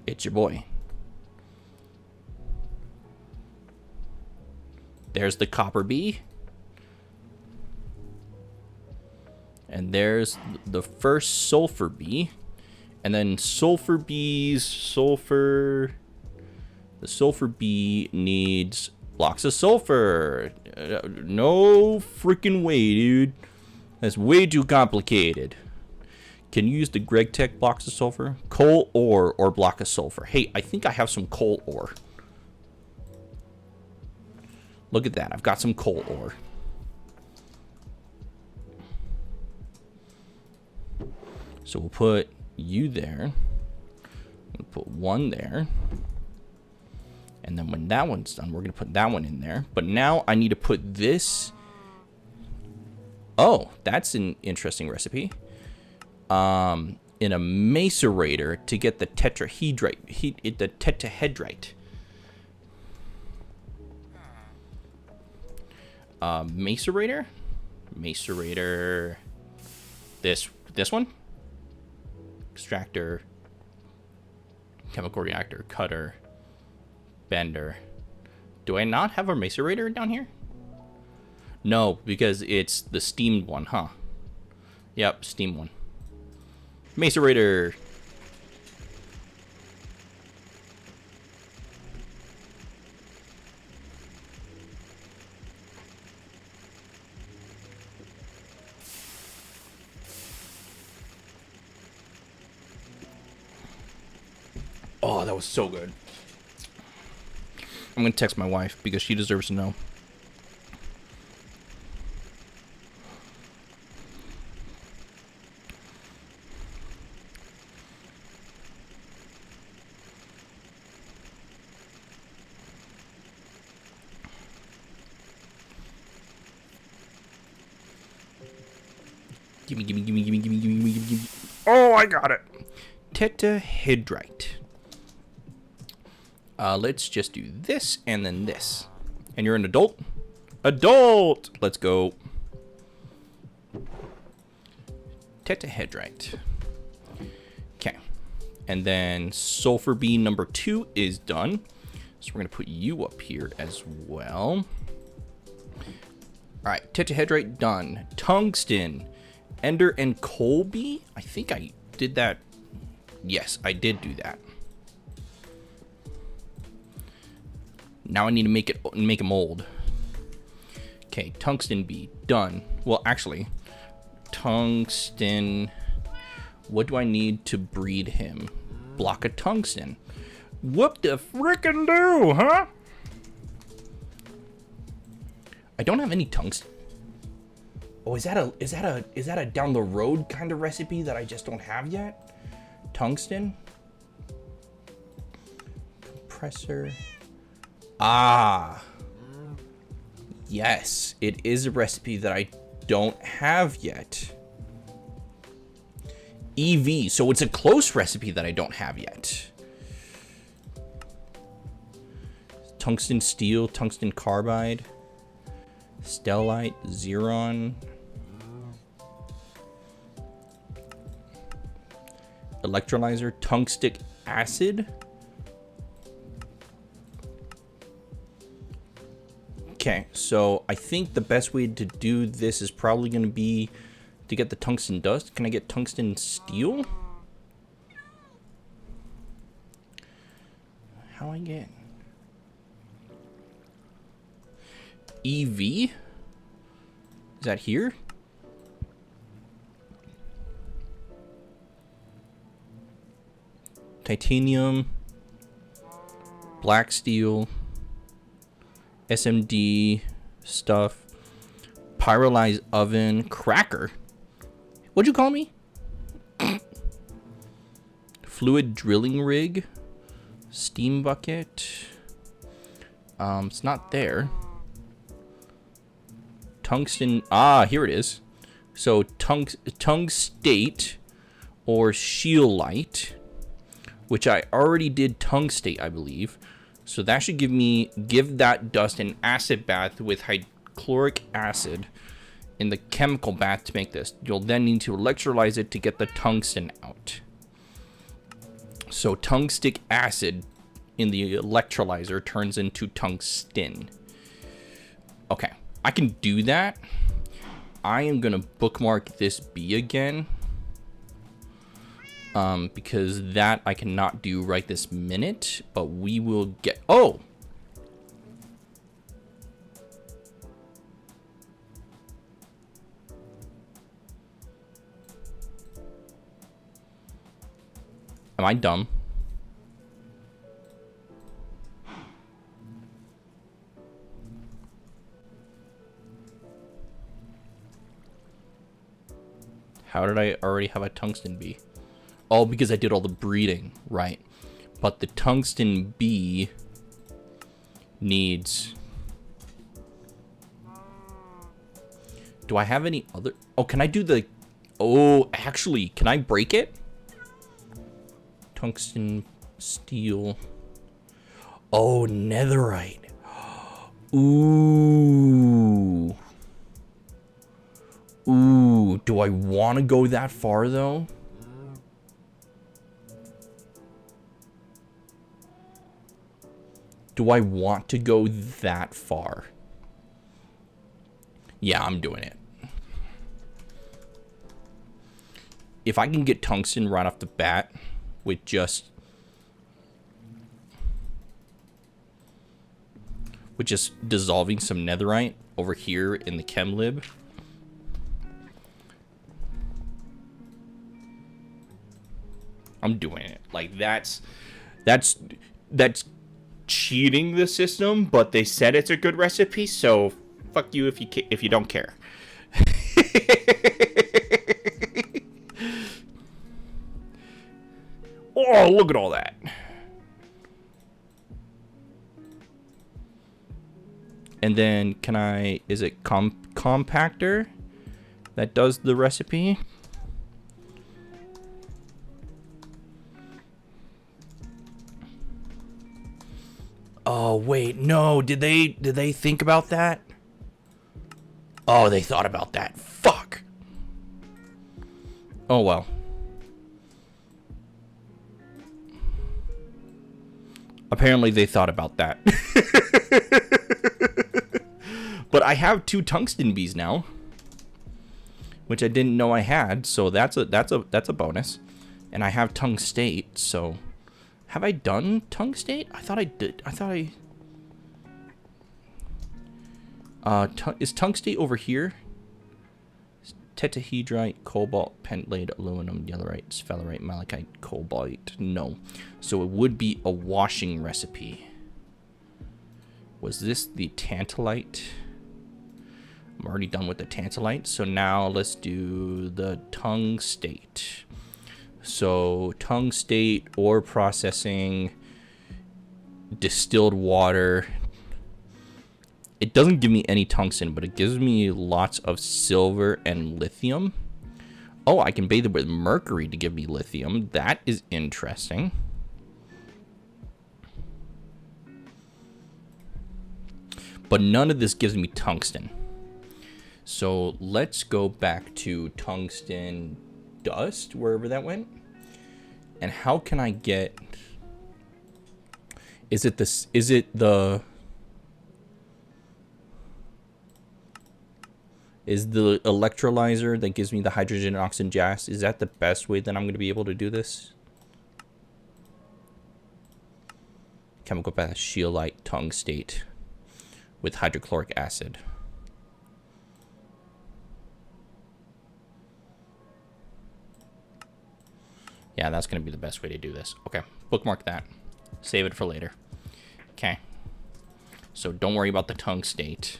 It's your boy. There's the copper bee. And there's the first sulfur bee. And then sulfur bees, the sulfur bee needs blocks of sulfur. No freaking way, dude. That's way too complicated. Can you use the GregTech blocks of sulfur? Coal ore or block of sulfur. Hey, I think I have some coal ore. Look at that. I've got some coal ore. So we'll put you there. We'll put one there. And then when that one's done, we're going to put that one in there. But now I need to put this. Oh, that's an interesting recipe. In a macerator to get the tetrahedrite. The tetrahedrite. Macerator. This one. Extractor. Chemical reactor. Cutter. Bender. Do I not have a macerator down here? No, because it's the steamed one, huh? Yep, steam one. Macerator. Oh, that was so good. I'm going to text my wife because she deserves to know. Gimme. Oh, I got it. Tetrahedrite. Let's just do this and then this. And you're an adult? Adult! Let's go. Tetrahedrite. Okay. And then sulfur bee number 2 is done. So we're going to put you up here as well. Alright, tetrahedrite done. Tungsten. Ender and Colby? I think I did that. Yes, I did do that. Now I need to make a mold. Okay, tungsten bee done. Well, actually, tungsten. What do I need to breed him? Block of tungsten. What the frickin' do, huh? I don't have any tungsten. Oh, is that a down the road kind of recipe that I just don't have yet? Tungsten. Compressor. Ah. Yes, it is a recipe that I don't have yet. EV, so it's a close recipe that I don't have yet. Tungsten steel, tungsten carbide, stellite, xeron, electrolyzer, tungstic acid. Okay, so I think the best way to do this is probably going to be to get the tungsten dust. Can I get tungsten steel? How I get EV? Is that here? Titanium, black steel, SMD stuff, pyrolyzed oven, cracker. What'd you call me? Fluid drilling rig, steam bucket. It's not there. Tungsten. Ah, here it is. So tungstate or shield light. which I already did tungstate, I believe. So that should give that dust an acid bath with hydrochloric acid in the chemical bath to make this. You'll then need to electrolyze it to get the tungsten out. So tungstic acid in the electrolyzer turns into tungsten. Okay, I can do that. I am gonna bookmark this B again. Because that I cannot do right this minute, but we will get... Oh! Am I dumb? How did I already have a tungsten bee? Oh, because I did all the breeding, right? But the tungsten bee needs... Do I have any other... Oh, can I do the... Oh, actually, can I break it? Tungsten, steel. Oh, netherite. Ooh. Ooh, do I want to go that far, though? Do I want to go that far? Yeah, I'm doing it. If I can get tungsten right off the bat with just dissolving some netherite over here in the chem lib. I'm doing it. Like that's cheating the system, but they said it's a good recipe, so fuck you if you don't care. Oh, look at all that. And then is it compactor that does the recipe? Oh, wait, no, did they think about that? Oh, they thought about that. Fuck. Oh, well. Apparently they thought about that. But I have 2 tungsten bees now, which I didn't know I had, so that's a bonus. And I have tungstate, so have I done tungstate? I thought I did. Is tungstate over here? Tetrahedrite, cobalt, pentallate, aluminum, yellowite, sphalerite, malachite, cobalt. No. So it would be a washing recipe. Was this the tantalite? I'm already done with the tantalite. So now let's do the tungstate. So tungstate, ore processing, distilled water. It doesn't give me any tungsten, but it gives me lots of silver and lithium. Oh, I can bathe it with mercury to give me lithium. That is interesting. But none of this gives me tungsten. So let's go back to tungsten dust, wherever that went. And how can I get... Is it the electrolyzer that gives me the hydrogen and oxygen gas? Is that the best way that I'm going to be able to do this? Chemical bath, scheelite, tungstate with hydrochloric acid. Yeah, that's going to be the best way to do this. Okay, bookmark that. Save it for later. Okay. So don't worry about the tungstate.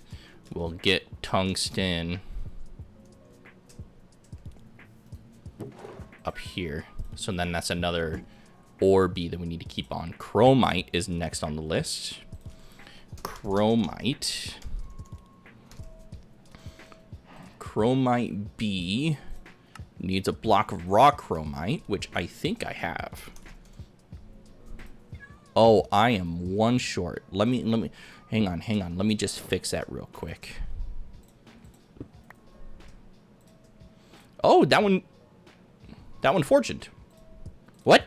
We'll get tungsten up here. So then that's another ore B that we need to keep on. Chromite is next on the list. Chromite B needs a block of raw chromite, which I think I have. Oh, I am one short. Let me, hang on. Let me just fix that real quick. Oh, that one fortuned. What?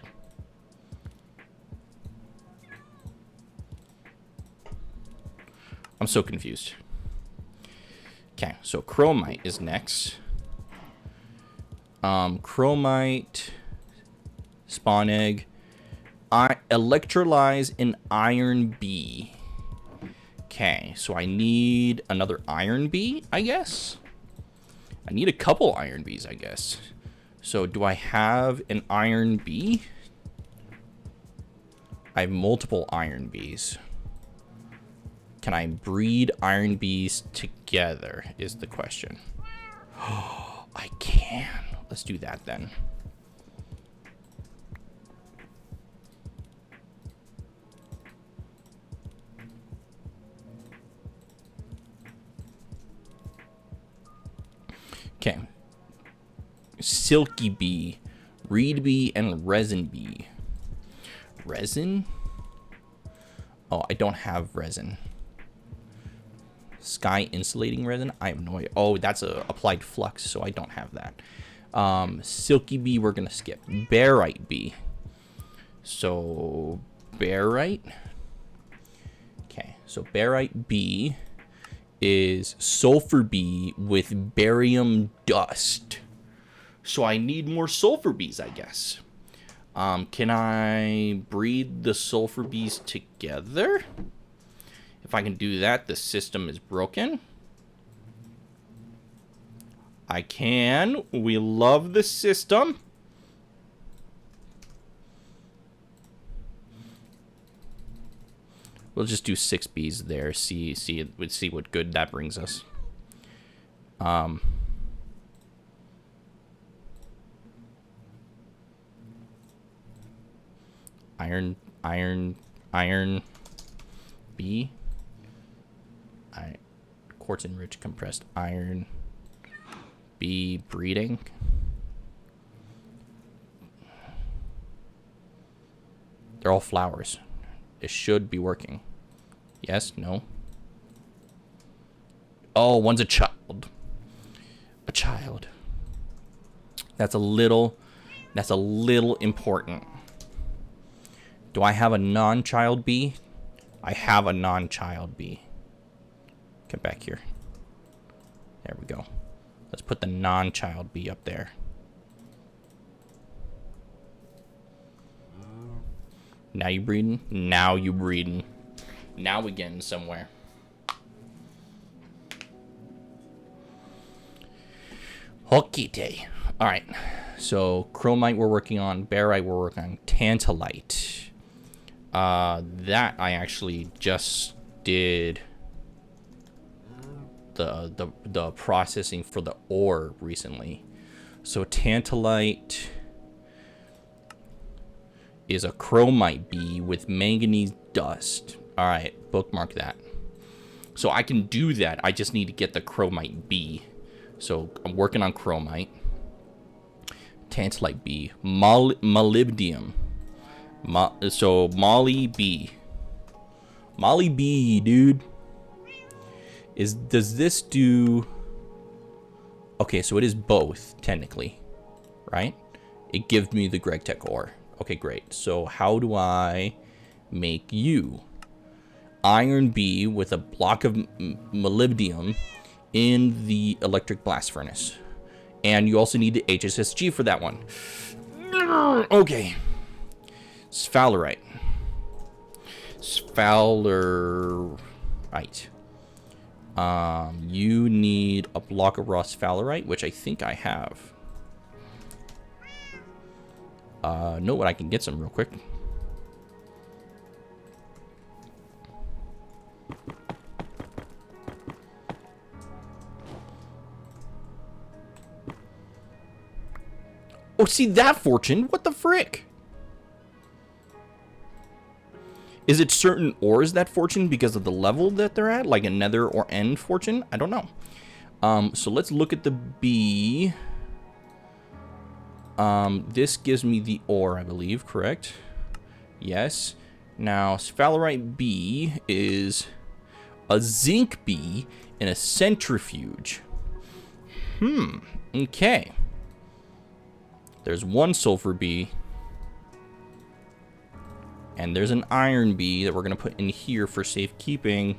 I'm so confused. Okay, so chromite is next. Chromite, spawn egg, electrolyze an iron B. Okay, so I need another iron B, I guess. I need a couple iron Bs, I guess. So do I have an iron B? I have multiple iron Bs. Can I breed iron bees together is the question. I can. Let's do that then. Okay. Silky bee, reed bee, and resin bee. Resin? Oh, I don't have resin. Sky insulating resin? I have no idea. Oh, that's a applied flux, so I don't have that. Silky bee, we're gonna skip. Barite bee. So barite. Okay, so barite bee is sulfur bee with barium dust. So I need more sulfur bees, I guess. Can I breed the sulfur bees together? If I can do that, the system is broken. I can. We love the system. We'll just do 6 bees there. See what good that brings us. Iron B. Quartz enriched compressed iron B breeding. They're all flowers. It should be working. Yes, no. Oh, one's a child. A child. That's a little important. Do I have a non-child bee? I have a non-child bee. Get back here. There we go. Let's put the non-child bee up there. Now you breeding? Now you breeding. Now we getting somewhere. Okay, day. All right. So chromite we're working on. Barite we're working on. Tantalite. That I actually just did the processing for the ore recently. So tantalite is a chromite bee with manganese dust. All right, bookmark that. So I can do that. I just need to get the chromite bee. So I'm working on chromite. Tantalite bee. Molybdenum. So Molly B. Molly B, dude. Does this do... Okay, so it is both, technically. Right? It gives me the GregTech ore. Okay, great. So how do I make you? Iron B with a block of molybdenum in the electric blast furnace. And you also need the HSSG for that one. Okay. Sphalerite. Sphalerite. You need a block of raw sphalerite, which I think I have. Know what? I can get some real quick. Oh, see that fortune? What the frick? Is it certain ores that fortune because of the level that they're at? Like a nether or end fortune? I don't know. So let's look at the B. This gives me the ore, I believe, correct? Yes. Now, sphalerite B is a zinc B in a centrifuge. Okay. There's one sulfur B. And there's an iron B that we're going to put in here for safekeeping.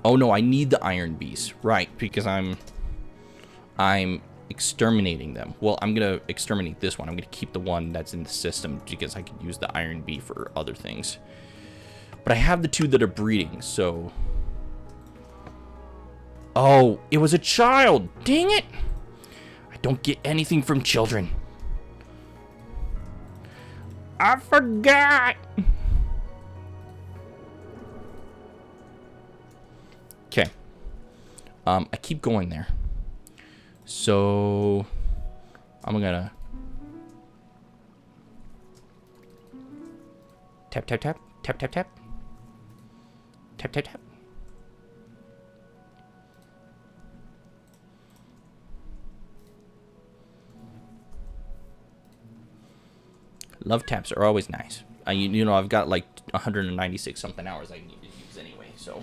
Oh no, I need the iron Bs. Right, because I'm exterminating them. Well, I'm going to exterminate this one. I'm going to keep the one that's in the system because I could use the iron B for other things. But I have the two that are breeding, so... Oh, it was a child! Dang it! I don't get anything from children. I forgot! Okay. I keep going there. So... I'm gonna... Tap, tap, tap. Tap, tap, tap. Tap, tap, tap. Love taps are always nice. You know, I've got like 196 something hours I need to use anyway, so.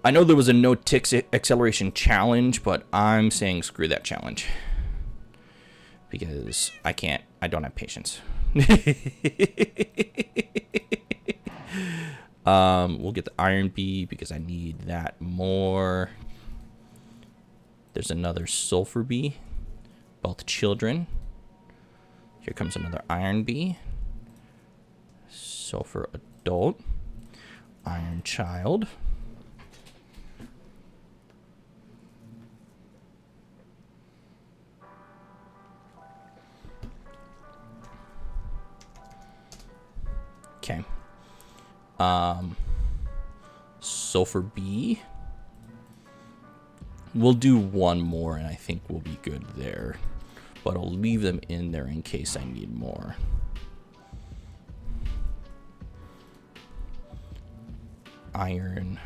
I know there was a no ticks acceleration challenge, but I'm saying screw that challenge. Because I don't have patience. We'll get the iron B because I need that more. There's another sulfur B. Both children. Here comes another iron B. Sulfur adult. Iron child. Okay. Sulfur B. We'll do one more, and I think we'll be good there. But I'll leave them in there in case I need more. Iron.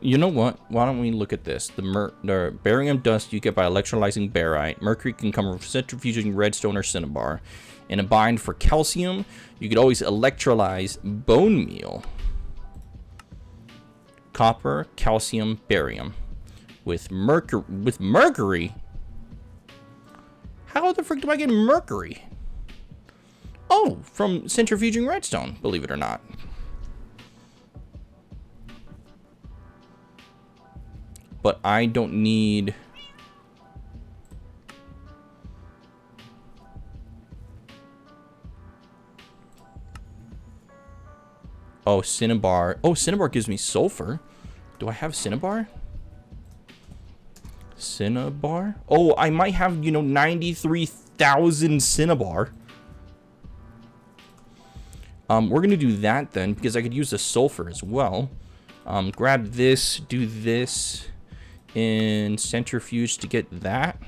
You know what? Why don't we look at this? The barium dust you get by electrolyzing barite. Mercury can come from centrifuging redstone or cinnabar. In a bind for calcium, you could always electrolyze bone meal. Copper, calcium, barium. With mercury? How the frick do I get mercury? Oh, from centrifuging redstone, believe it or not. But I don't need... Oh, cinnabar. Oh, cinnabar gives me sulfur. Do I have cinnabar? Cinnabar? Oh, I might have, 93,000 cinnabar. We're going to do that then, because I could use the sulfur as well. Grab this, do this in centrifuge to get that.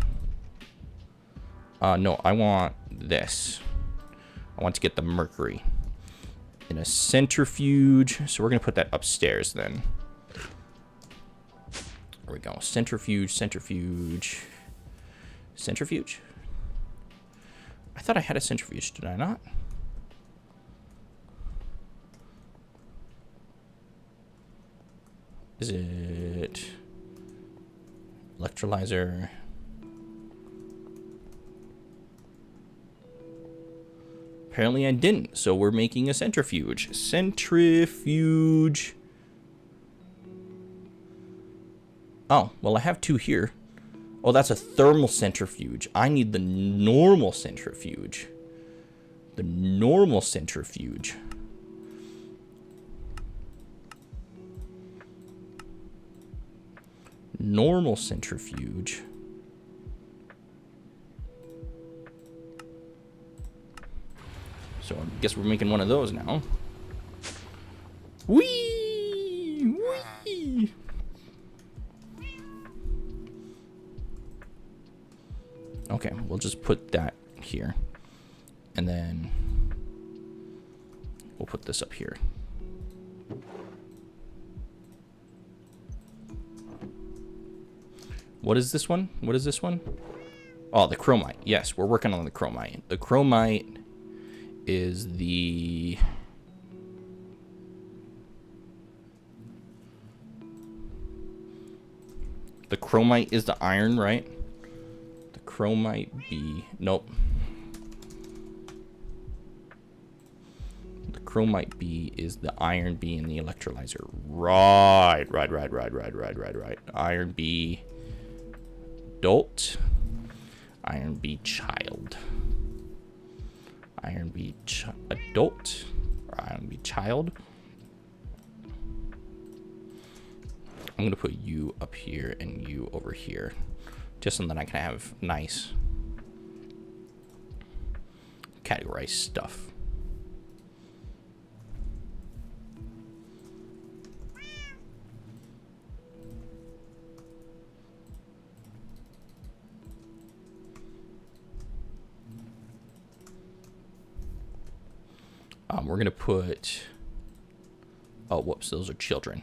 No, I want this. I want to get the mercury in a centrifuge. So we're going to put that upstairs then. There we go. Centrifuge, centrifuge, centrifuge. I thought I had a centrifuge. Did I not? Is it electrolyzer? Apparently I didn't, so we're making a centrifuge. Centrifuge. Oh, well I have two here. Oh, that's a thermal centrifuge. I need the normal centrifuge. The normal centrifuge. Normal centrifuge. So I guess we're making one of those now. Whee! Whee! Okay, we'll just put that here. And then we'll put this up here. What is this one? What is this one? Oh, the chromite. Yes, we're working on the chromite. The chromite is the... The chromite is the iron, right? The chromite B. Nope. The chromite B is the iron B in the electrolyzer. Right. Iron B adult. Iron B child. Iron B adult. Or Iron B child. I'm going to put you up here and you over here. Just so that I can have nice categorized stuff. We're going to put... Oh, whoops, those are children.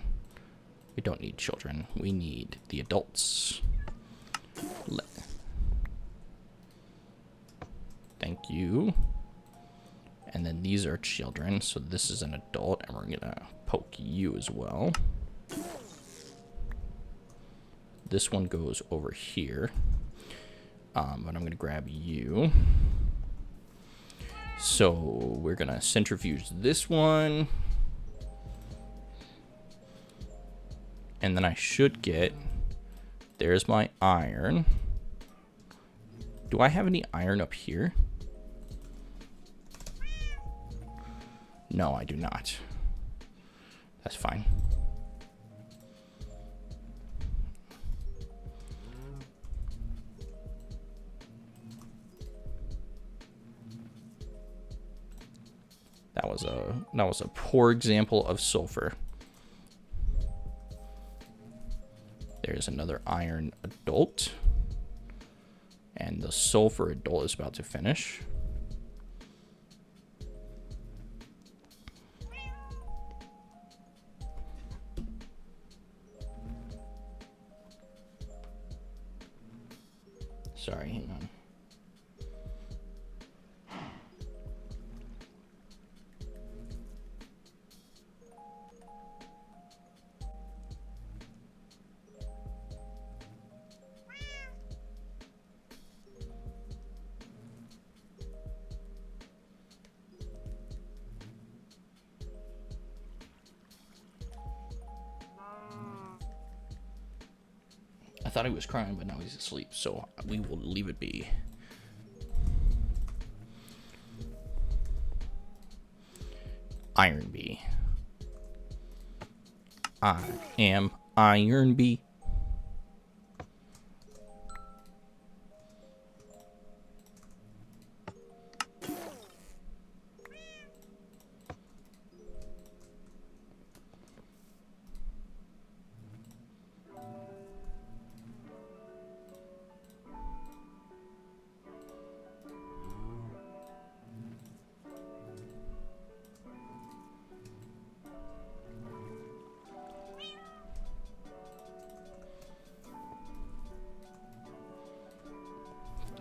We don't need children. We need the adults. Thank you. And then these are children. So this is an adult. And we're going to poke you as well. This one goes over here. But I'm going to grab you. So we're going to centrifuge this one. And then I should get, there's my iron. Do I have any iron up here? No, I do not. That's fine. That was a poor example of sulfur. There's another iron adult. And the sulfur adult is about to finish. Sorry, hang on. I thought he was crying, but now he's asleep, so we will leave it be. Iron B. I am Iron B.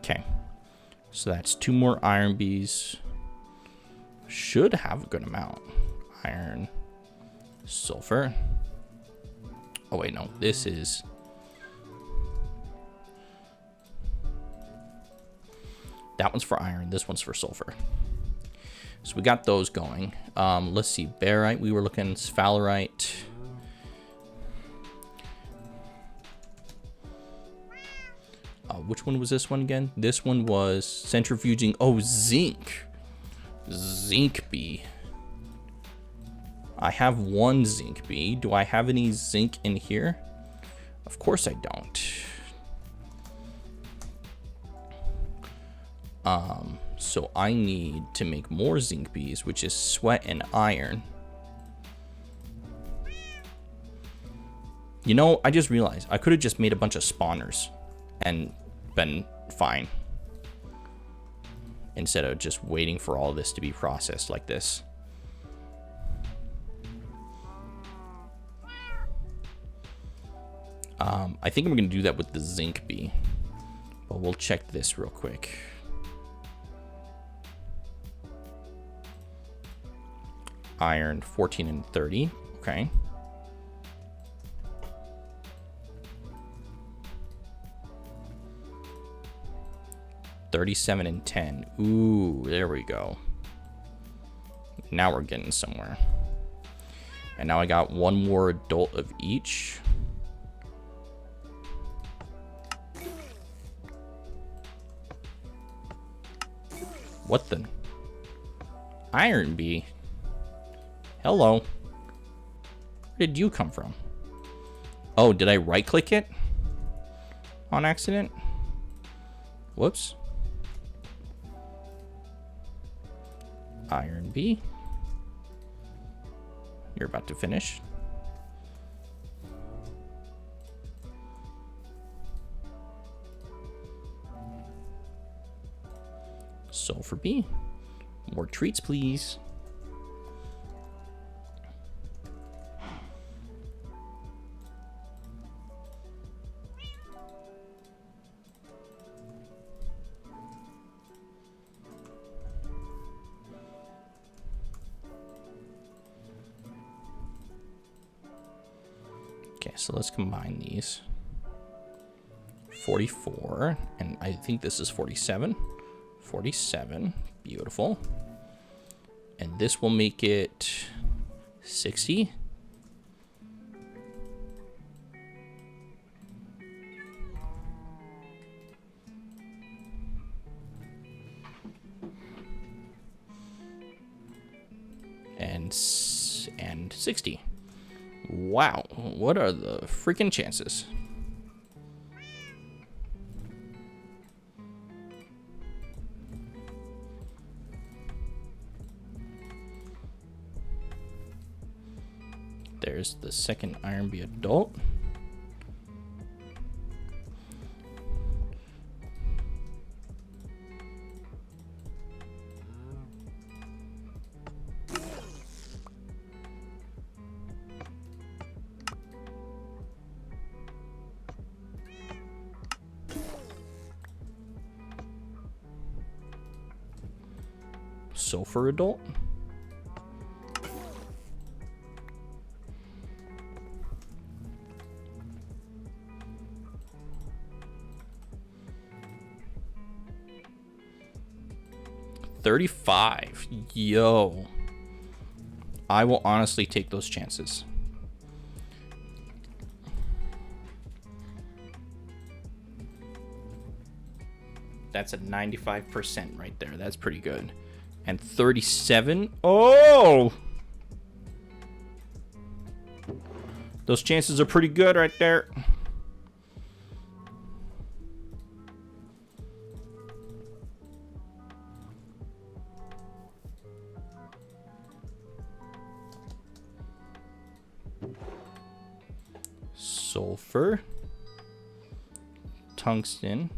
Okay, so that's 2 more iron bees. Should have a good amount. Iron, sulfur. Oh wait, no, this is... That one's for iron, this one's for sulfur. So we got those going. Let's see, barite, we were looking, sphalerite. Which one was this one again? This one was centrifuging. Oh, zinc. Zinc bee. I have 1 zinc bee. Do I have any zinc in here? Of course I don't. So I need to make more zinc bees, which is sweat and iron. You know, I just realized I could have just made a bunch of spawners and been fine. instead of just waiting for all this to be processed like this. I think I'm going to do that with the zinc bee, but we'll check this real quick. Iron 14 and 30. Okay. $37 and 10. Ooh, there we go. Now we're getting somewhere. And now I got one more adult of each. What the? Iron bee. Hello. Where did you come from? Oh, did I right click it on accident? Whoops. Iron bee. You're about to finish. Sulfur bee. More treats, please. Okay, so let's combine these. 44, and I think this is 47. 47, beautiful. And this will make it 60. And 60. Wow, what are the freaking chances? There's the second Iron Bee adult. Sulfur adult. $35. Yo. I will honestly take those chances. That's a 95% right there. That's pretty good. And 37. Oh! Those chances are pretty good right there. Sulfur. Tungsten.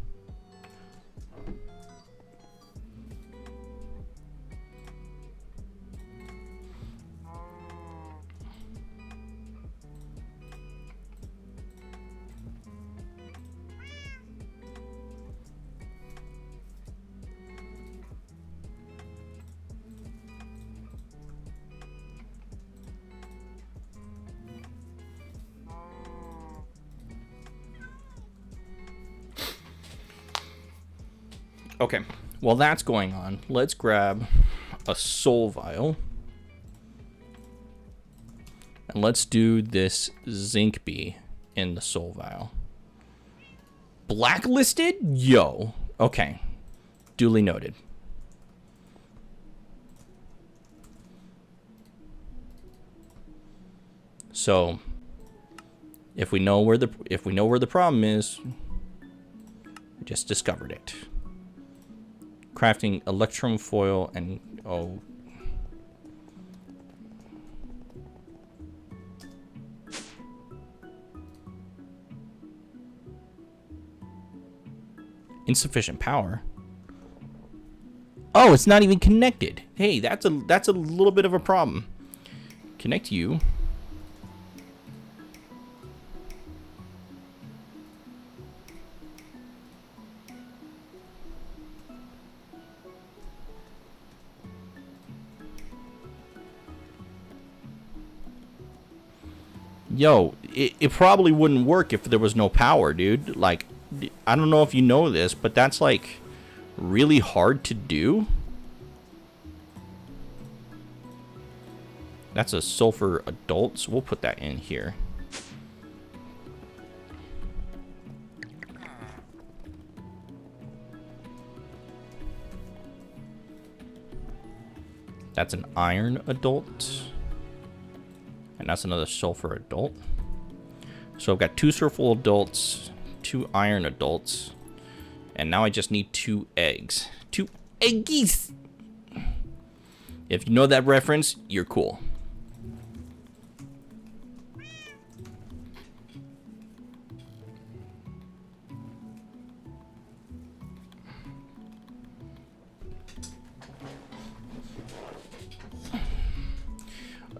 Okay, while that's going on, let's grab a soul vial. And let's do this zinc bee in the soul vial. Blacklisted? Yo. Okay. Duly noted. So if we know where the problem is, we just discovered it. Crafting electrum foil and insufficient power. Oh, it's not even connected. Hey, that's a little bit of a problem. Connect you. Yo, it probably wouldn't work if there was no power, dude. Like, I don't know if you know this, but that's like really hard to do. That's a sulfur adult, so we'll put that in here. That's an iron adult. And that's another sulfur adult. So I've got 2 sulfur adults, 2 iron adults. And now I just need 2 eggs. 2 eggies! If you know that reference, you're cool.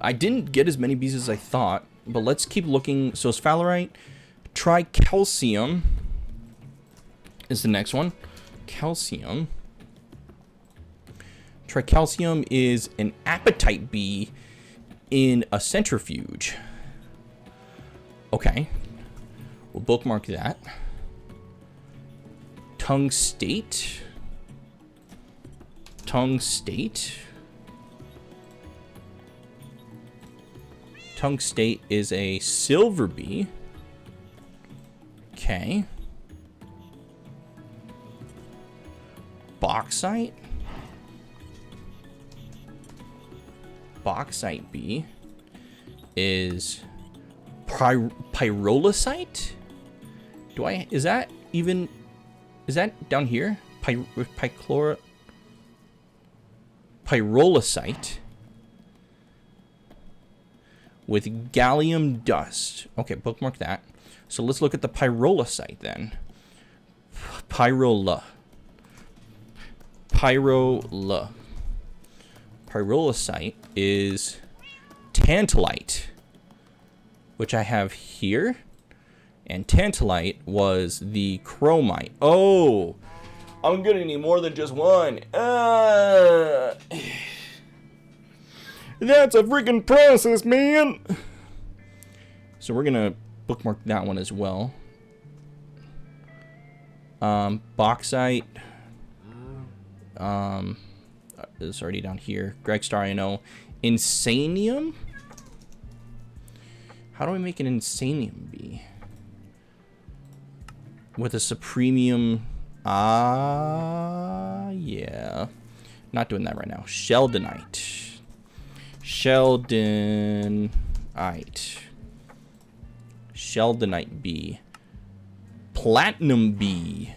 I didn't get as many bees as I thought, but let's keep looking. So sphalerite, tricalcium is the next one. Calcium. Tricalcium is an apatite bee in a centrifuge. Okay. We'll bookmark that. Tungstate. Tungstate. Tungstate is a silver bee. Okay. Bauxite. Bauxite bee is pyrrolysite. Is that down here? Pyrrolysite with gallium dust. Okay, bookmark that. So let's look at the pyrrolysite then. Pyrrolysite. Pyrrolysite is tantalite, which I have here. And tantalite was the chromite. Oh, I'm gonna need more than just one. That's a freaking process, man. So we're gonna bookmark that one as well. Bauxite. It's already down here. Greg Star, I know. Insanium. How do I make an insanium bee? With a supremium. Yeah. Not doing that right now. Sheldonite. Sheldonite. Sheldonite bee. Platinum bee.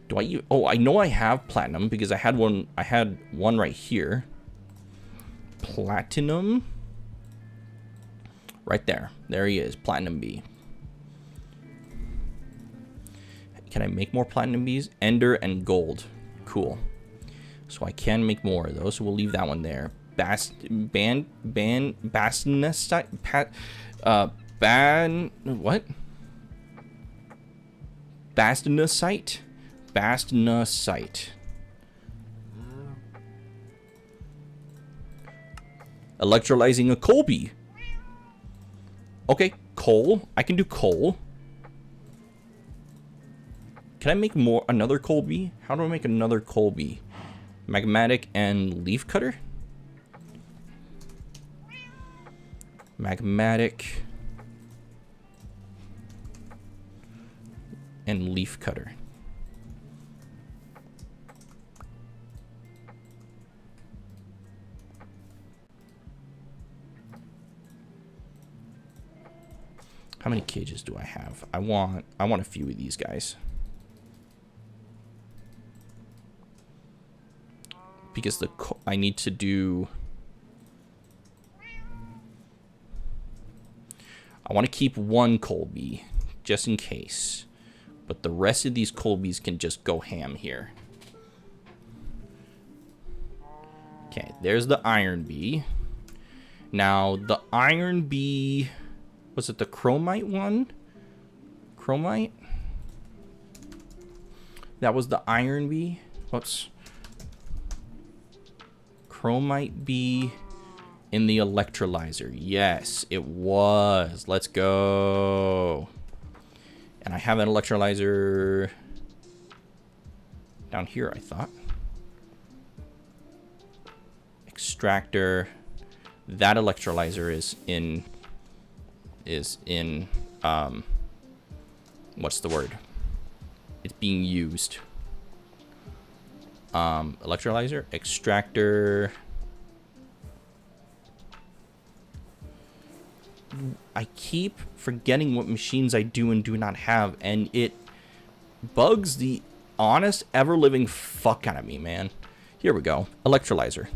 Do I use? Oh, I know I have platinum because I had one. I had one right here. Platinum. Right there. There he is. Platinum bee. Can I make more platinum bees? Ender and gold. Cool. So I can make more of those. So we'll leave that one there. Bastinusite. What? Bastinusite. Bastinusite. Electrolyzing a coal bee. Okay, coal. I can do coal. Can I make another coal bee? How do I make another coal bee? Magmatic and leaf cutter? Magmatic and leaf cutter. How many cages do I have? I want a few of these guys. Because I need to do. I want to keep one coal bee just in case, but the rest of these coal bees can just go ham here. Okay, there's the iron bee. Now, the iron bee... Was it the chromite one? Chromite? That was the iron bee? Whoops. Chromite bee in the electrolyzer. Yes, it was. Let's go. And I have an electrolyzer down here, I thought. Extractor. That electrolyzer is in what's the word? It's being used. Electrolyzer, extractor. I keep forgetting what machines I do and do not have, and it bugs the honest, ever-living fuck out of me, man. Here we go. Electrolyzer.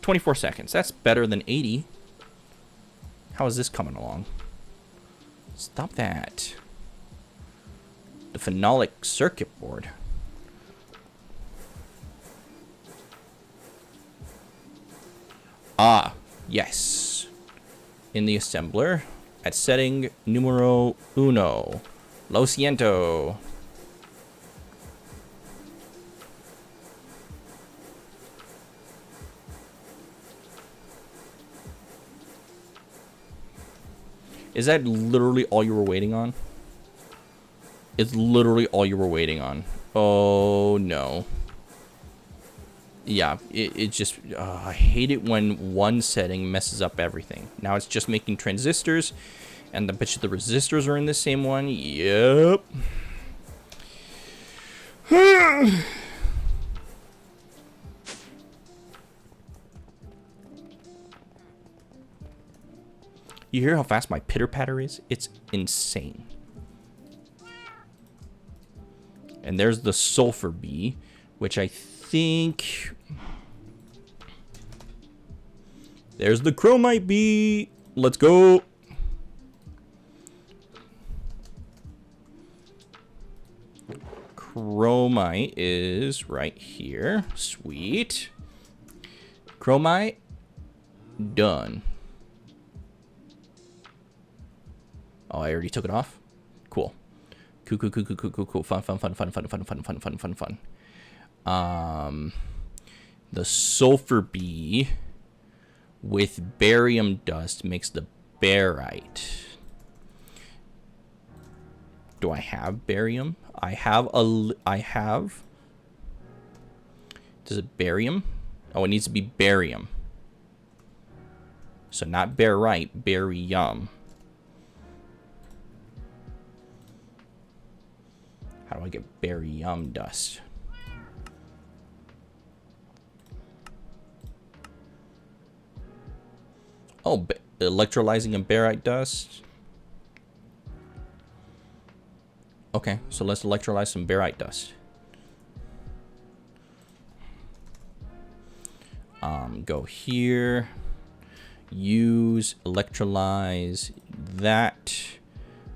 24 seconds. That's better than 80. How is this coming along? Stop that. The phenolic circuit board. Ah, yes. In the assembler, at setting numero uno. Lo siento. Is that literally all you were waiting on? It's literally all you were waiting on. Oh, no. Yeah, it just... I hate it when one setting messes up everything. Now it's just making transistors. And I bet you the resistors are in the same one. Yep. You hear how fast my pitter-patter is? It's insane. And there's the sulfur bee, which I think... There's the chromite bee. Let's go. Chromite is right here. Sweet. Chromite. Done. Oh, I already took it off? Cool. Cool. Fun. The sulfur bee with barium dust makes the barite. Do I have barium? I have. Does it barium? Oh, it needs to be barium. So not barite, barium. How do I get barium dust? Oh, electrolyzing and barite dust. Okay, so let's electrolyze some barite dust. Go here. Use, electrolyze that.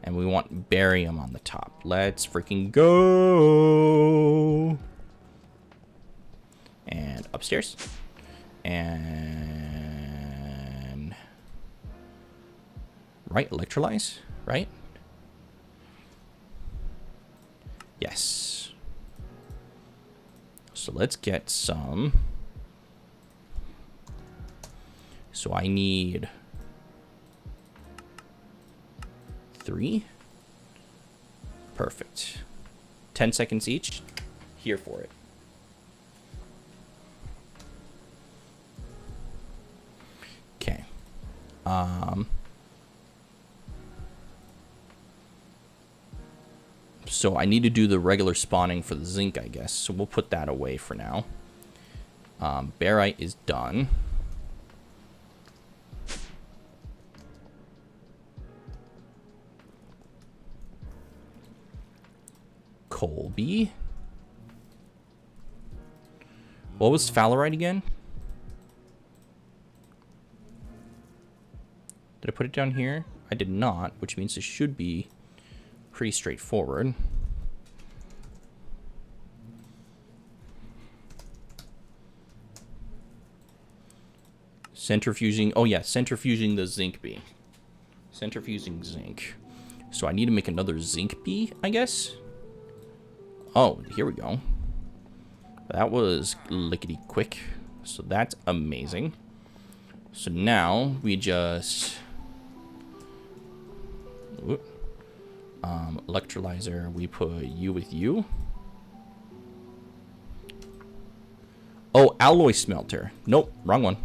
And we want barium on the top. Let's freaking go. And upstairs. And... Right, electrolyze, right? Yes. So let's get some. So I need 3. Perfect. 10 seconds each. Here for it. Okay. So I need to do the regular spawning for the zinc, I guess. So we'll put that away for now. Barite is done. Colby. What was Fowlerite again? Did I put it down here? I did not, which means it should be pretty straightforward. Centrifuging. Oh, yeah. Centrifuging the zinc bee. Centrifuging zinc. So I need to make another zinc bee, I guess. Oh, here we go. That was lickety quick. So that's amazing. So now we just... electrolyzer, we put you with you. Oh, alloy smelter. Nope, wrong one.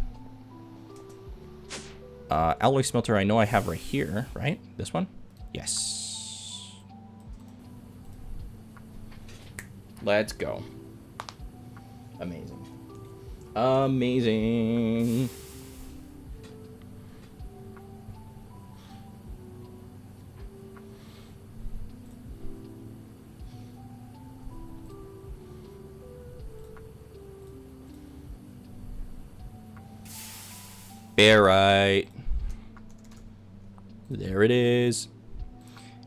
Alloy smelter I know I have right here, right? This one? Yes. Let's go. Amazing. Amazing. Barite. There it is.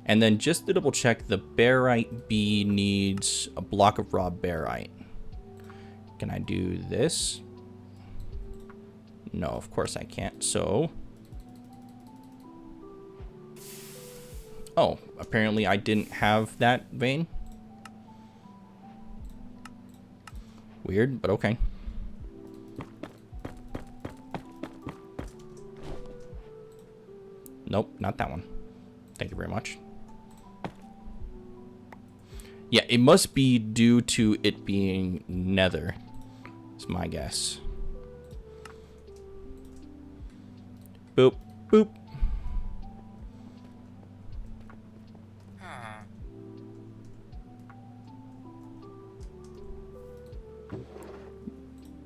And then just to double check, the barite bee needs a block of raw barite. Can I do this? No, of course I can't. So... oh, apparently I didn't have that vein. Weird, but okay. Nope, not that one. Thank you very much. Yeah, it must be due to it being nether. It's my guess. Boop, boop.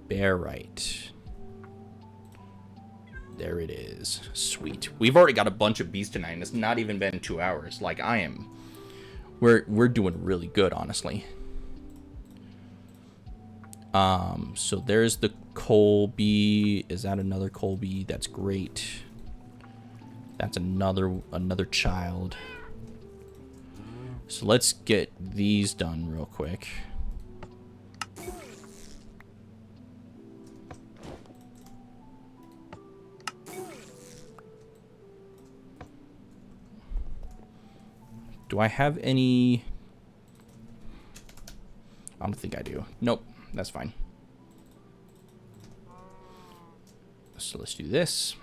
Barite. There it is. Sweet. We've already got a bunch of bees tonight, and it's not even been 2 hours. Like, I am... We're doing really good, honestly. So there's the coal bee. Is that another coal bee? That's great. That's another child. So let's get these done real quick. Do I have any... I don't think I do. Nope, that's fine. So let's do this.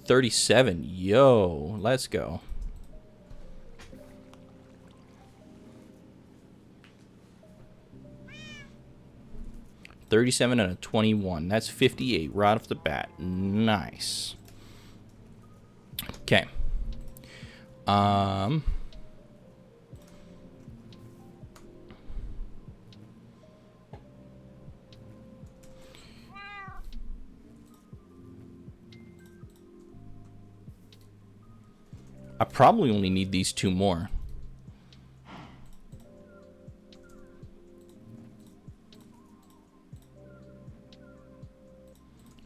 $37. Yo, let's go. $37 and a 21. That's 58 right off the bat. Nice. Okay. I probably only need these 2 more.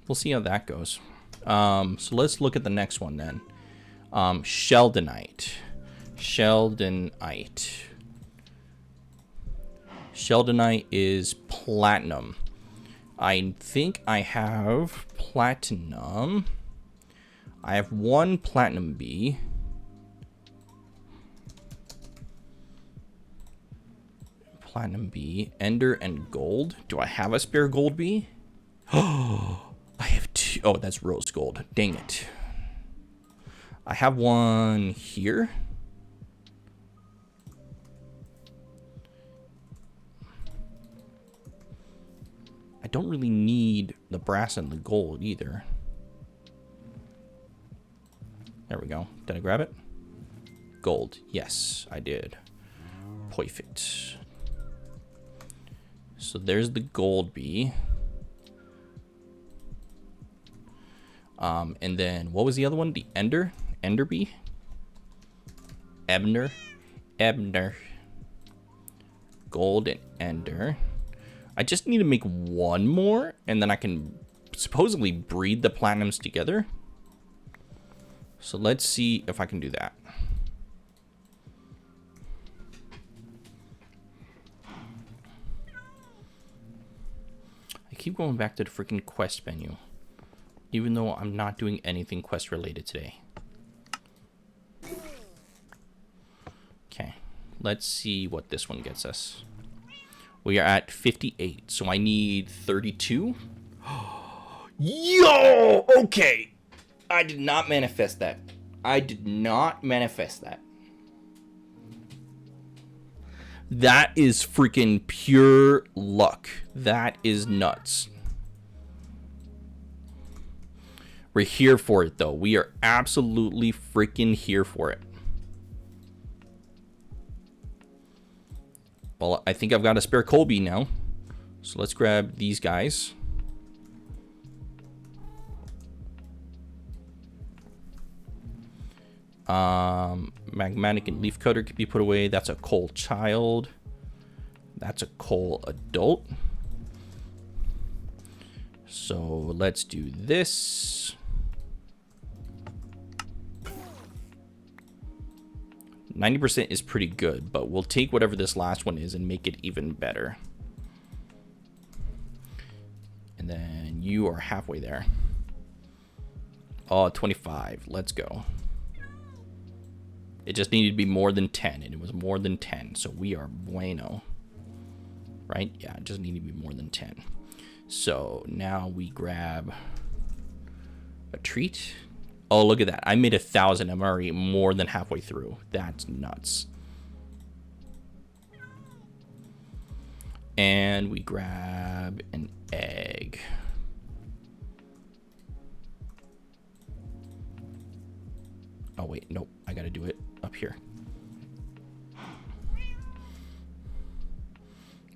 We'll see how that goes. So let's look at the next one then. Sheldonite. Sheldonite. Sheldonite is platinum. I think I have platinum. I have 1 platinum bee. Platinum bee. Ender and gold. Do I have a spare gold bee? Oh, I have 2. Oh, that's rose gold. Dang it. I have 1 here. I don't really need the brass and the gold either. There we go. Did I grab it? Gold. Yes, I did. Perfect. So there's the gold bee. And then what was the other one? The Ender? Ender bee? Ebner? Gold and Ender. I just need to make 1 more, and then I can supposedly breed the platinums together. So let's see if I can do that. keep going back to the freaking quest menu, even though I'm not doing anything quest related today. Okay, let's see what this one gets us. We are at 58, so I need 32. Yo! Okay. I did not manifest that. I did not manifest that. That is freaking pure luck. That is nuts. We're here for it, though. We are absolutely freaking here for it. Well, I think I've got a spare Colby now. So let's grab these guys. Magmatic and leaf cutter could be put away. That's a coal child. That's a coal adult. So let's do this. 90% is pretty good, but we'll take whatever this last one is and make it even better. And then you are halfway there. Oh, 25. Let's go. It just needed to be more than 10, and it was more than 10, so we are bueno. Right? Yeah, it just needed to be more than 10. So now we grab a treat. Oh, look at that. I made 1,000. I'm already more than halfway through. That's nuts. And we grab an egg. Oh, wait. Nope. I got to do it up here.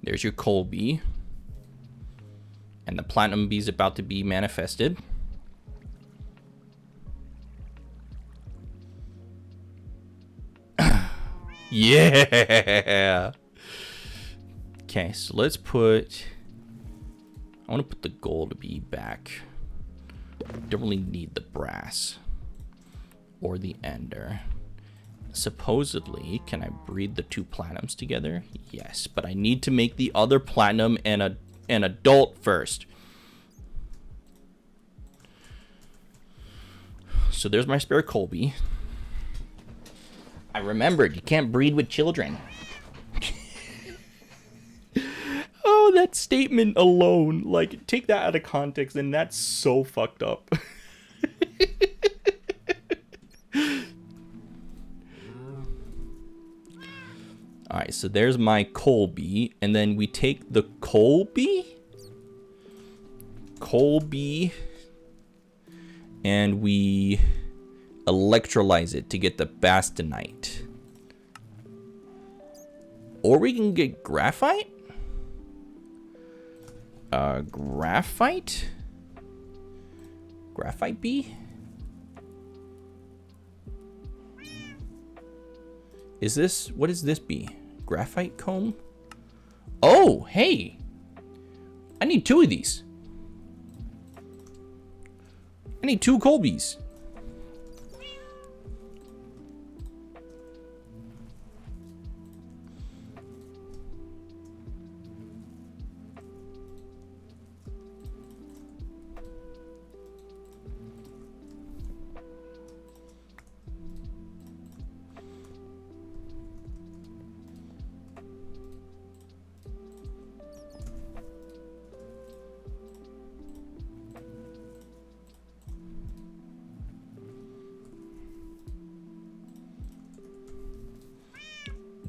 There's your coal bee. And the platinum bee is about to be manifested. Yeah. Okay, so let's put... I want to put the gold bee back. Don't really need the brass. Or the ender. Supposedly, can I breed the two platinums together? Yes, but I need to make the other platinum and an adult first. So there's my spare Colby. I remembered, you can't breed with children. Oh, that statement alone, like, take that out of context, and that's so fucked up. Alright, so there's my Colby, and then we take the Colby, and we electrolyze it to get the bastonite. Or we can get graphite? Graphite bee? Is this, what is this bee? Graphite comb? Oh, hey! I need 2 of these. I need 2 Colbys.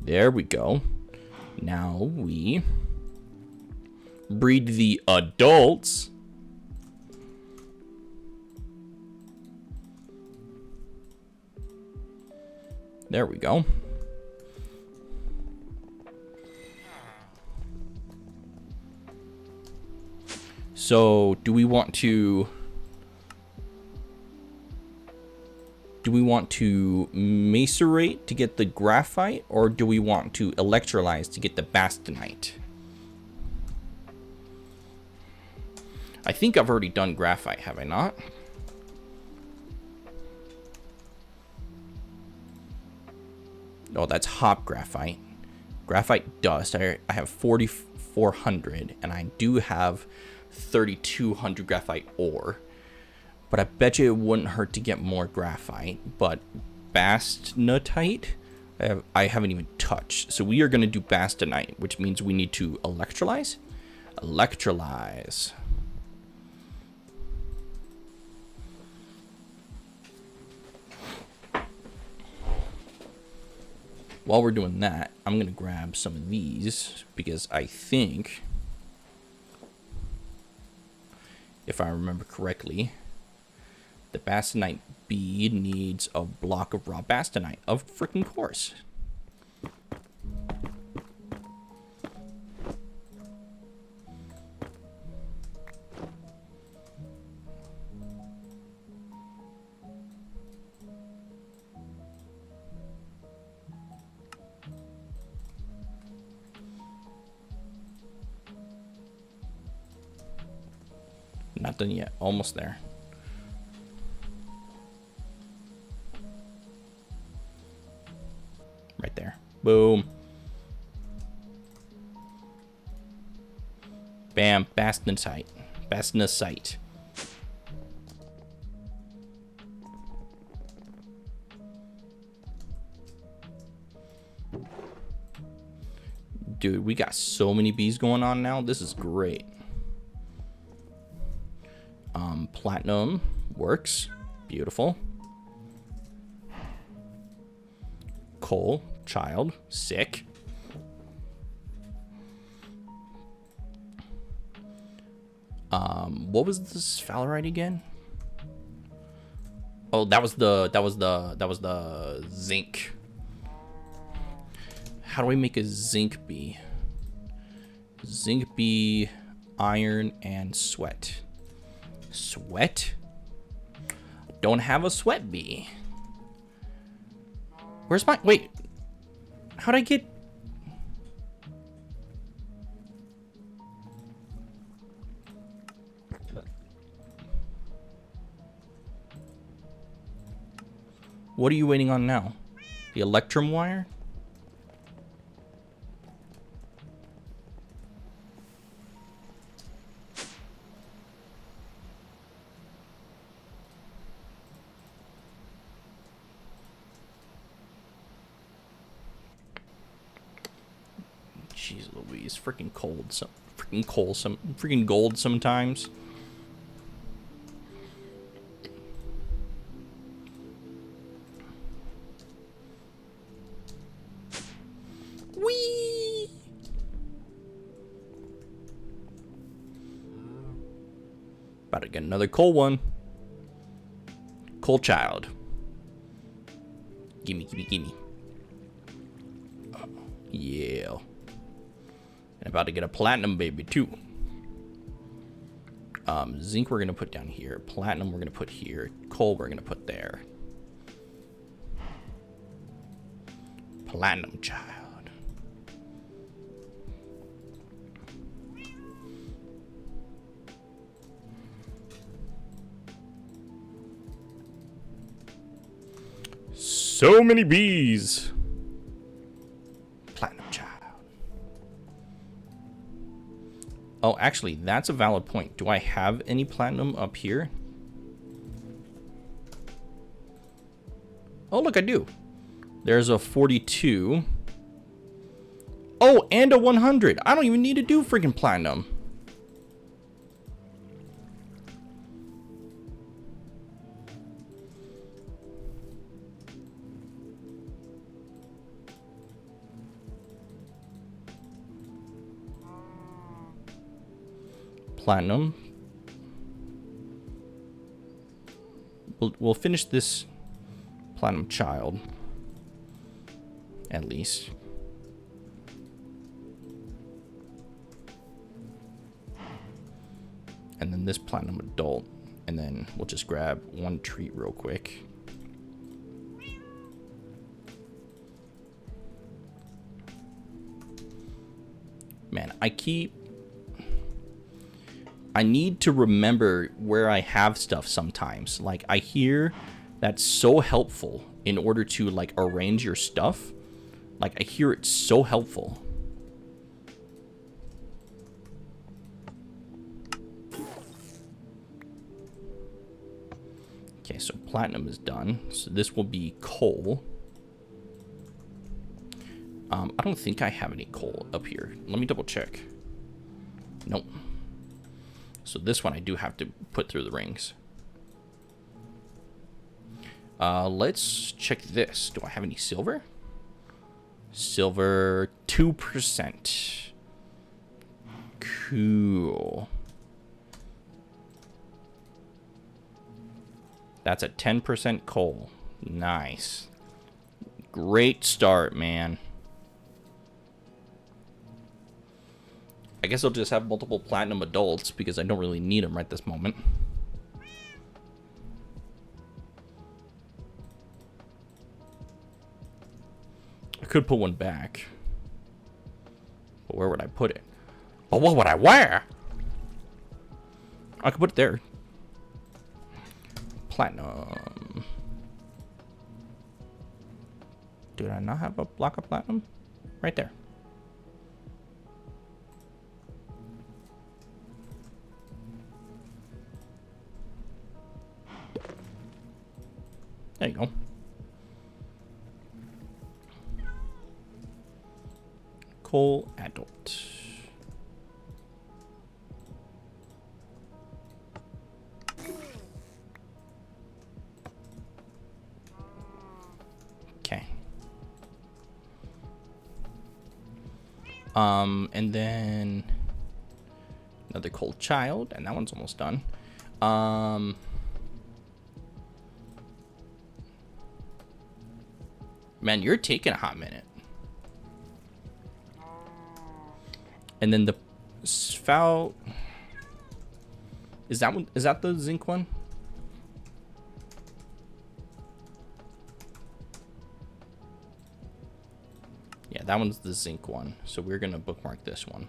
There we go. Now we breed the adults. There we go. So, do we want to macerate to get the graphite, or do we want to electrolyze to get the bastonite? I think I've already done graphite, have I not? Oh, that's hop graphite. Graphite dust. I have 4,400, and I do have 3,200 graphite ore. But I bet you it wouldn't hurt to get more graphite. But bastnatite, I haven't even touched. So we are going to do bastnatite, which means we need to electrolyze. Electrolyze. While we're doing that, I'm going to grab some of these because I think, if I remember correctly, the bastnatite bead needs a block of raw bastnatite. Of freaking course. Not done yet. Almost there. Right there. Boom. Bam. Bastnatite. Bastnatite. Dude, we got so many bees going on now. This is great. Platinum works. Beautiful. Coal, child, sick. What was this sphalerite again? Oh, that was the zinc. How do I make a zinc bee? Zinc bee, iron, and sweat. Sweat? Don't have a sweat bee. Where's my... Wait. How'd I get... What are you waiting on now? The electrum wire? Jeez Louise, freaking cold, freaking gold sometimes. Whee! About to get another coal one. Coal child. Gimme, gimme, gimme. Yeah. And about to get a platinum baby too. Zinc we're gonna put down here. Platinum we're gonna put here. Coal we're gonna put there. Platinum child. So many bees. Platinum child. Oh, actually, that's a valid point. Do I have any platinum up here? Oh, look, I do. There's a 42. Oh, and a 100. I don't even need to do freaking platinum. Platinum. We'll finish this platinum child, at least. And then this platinum adult, and then we'll just grab one treat real quick. Man, I need to remember where I have stuff sometimes. Like, I hear that's so helpful in order to, like, arrange your stuff. Like, I hear it's so helpful. Okay, so platinum is done. So this will be coal. I don't think I have any coal up here. Let me double check. Nope. So this one I do have to put through the rings. Let's check this. Do I have any silver? Silver, 2%. Cool. That's a 10% coal. Nice. Great start, man. I guess I'll just have multiple platinum adults because I don't really need them right this moment. I could put one back. But where would I put it? But what would I wear? I could put it there. Platinum. Did I not have a block of platinum? Right there. There you go. Coal adult. Okay. And then another coal child, and that one's almost done. Man, you're taking a hot minute. And then the foul. Is that one? Is that the zinc one? Yeah, that one's the zinc one. So we're gonna bookmark this one.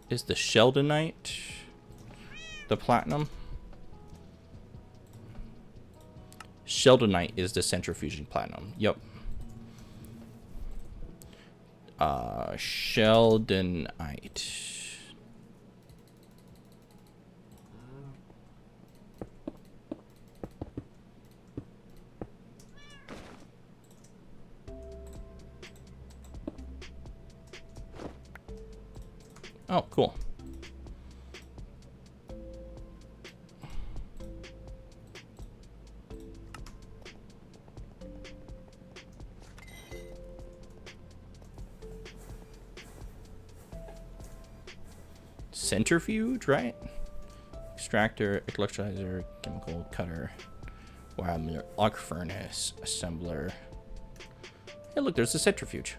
Is the sheldonite the platinum? Sheldonite is the centrifuging platinum. Yep. Sheldonite. Oh, cool. Centrifuge, right? Extractor, electrolyzer, chemical cutter, wire arc furnace, assembler. Hey, look, there's a centrifuge.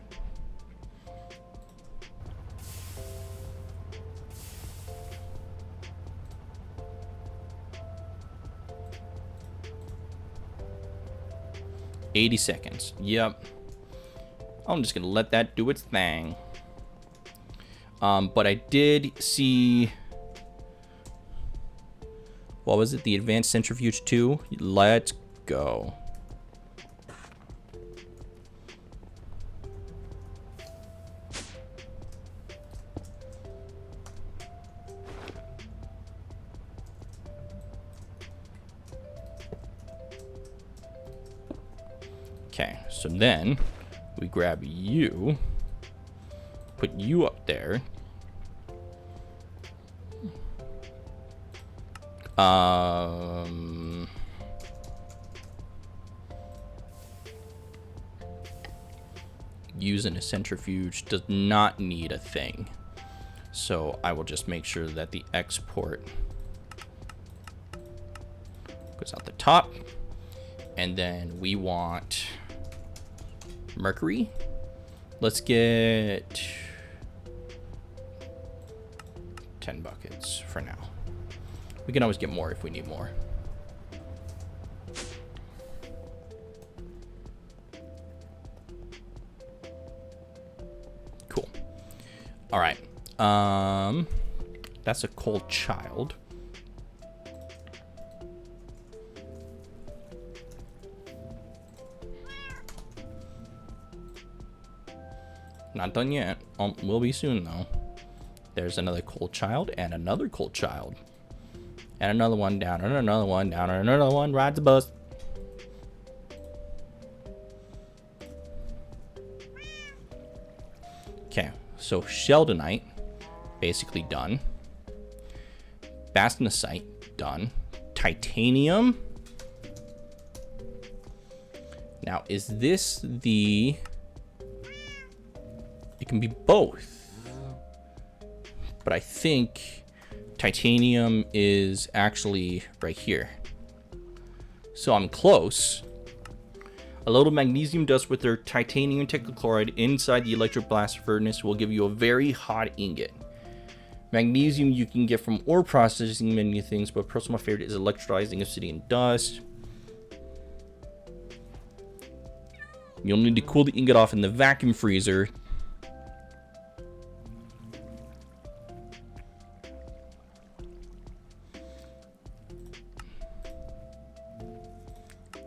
$80 seconds. Yep. I'm just gonna let that do its thing. But I did see, what was it? The Advanced Centrifuge 2. Let's go. Okay, so then we grab you, put you up there. Using a centrifuge does not need a thing. So I will just make sure that the export goes out the top. And then we want mercury. Let's get 10 buckets for now. We can always get more if we need more. Cool. All right. That's a cold child. Not done yet. Will be soon though. There's another cold child and another cold child. And another one down, and another one down, and another one rides the bus. Okay, so Sheldonite, basically done. Bastinacite, done. Titanium. Now, is this the... It can be both. But I think titanium is actually right here. So I'm close. A little magnesium dust with their titanium tetrachloride inside the electric blast furnace will give you a very hot ingot. Magnesium you can get from ore processing many things, but personal favorite is electrolyzing obsidian dust. You'll need to cool the ingot off in the vacuum freezer.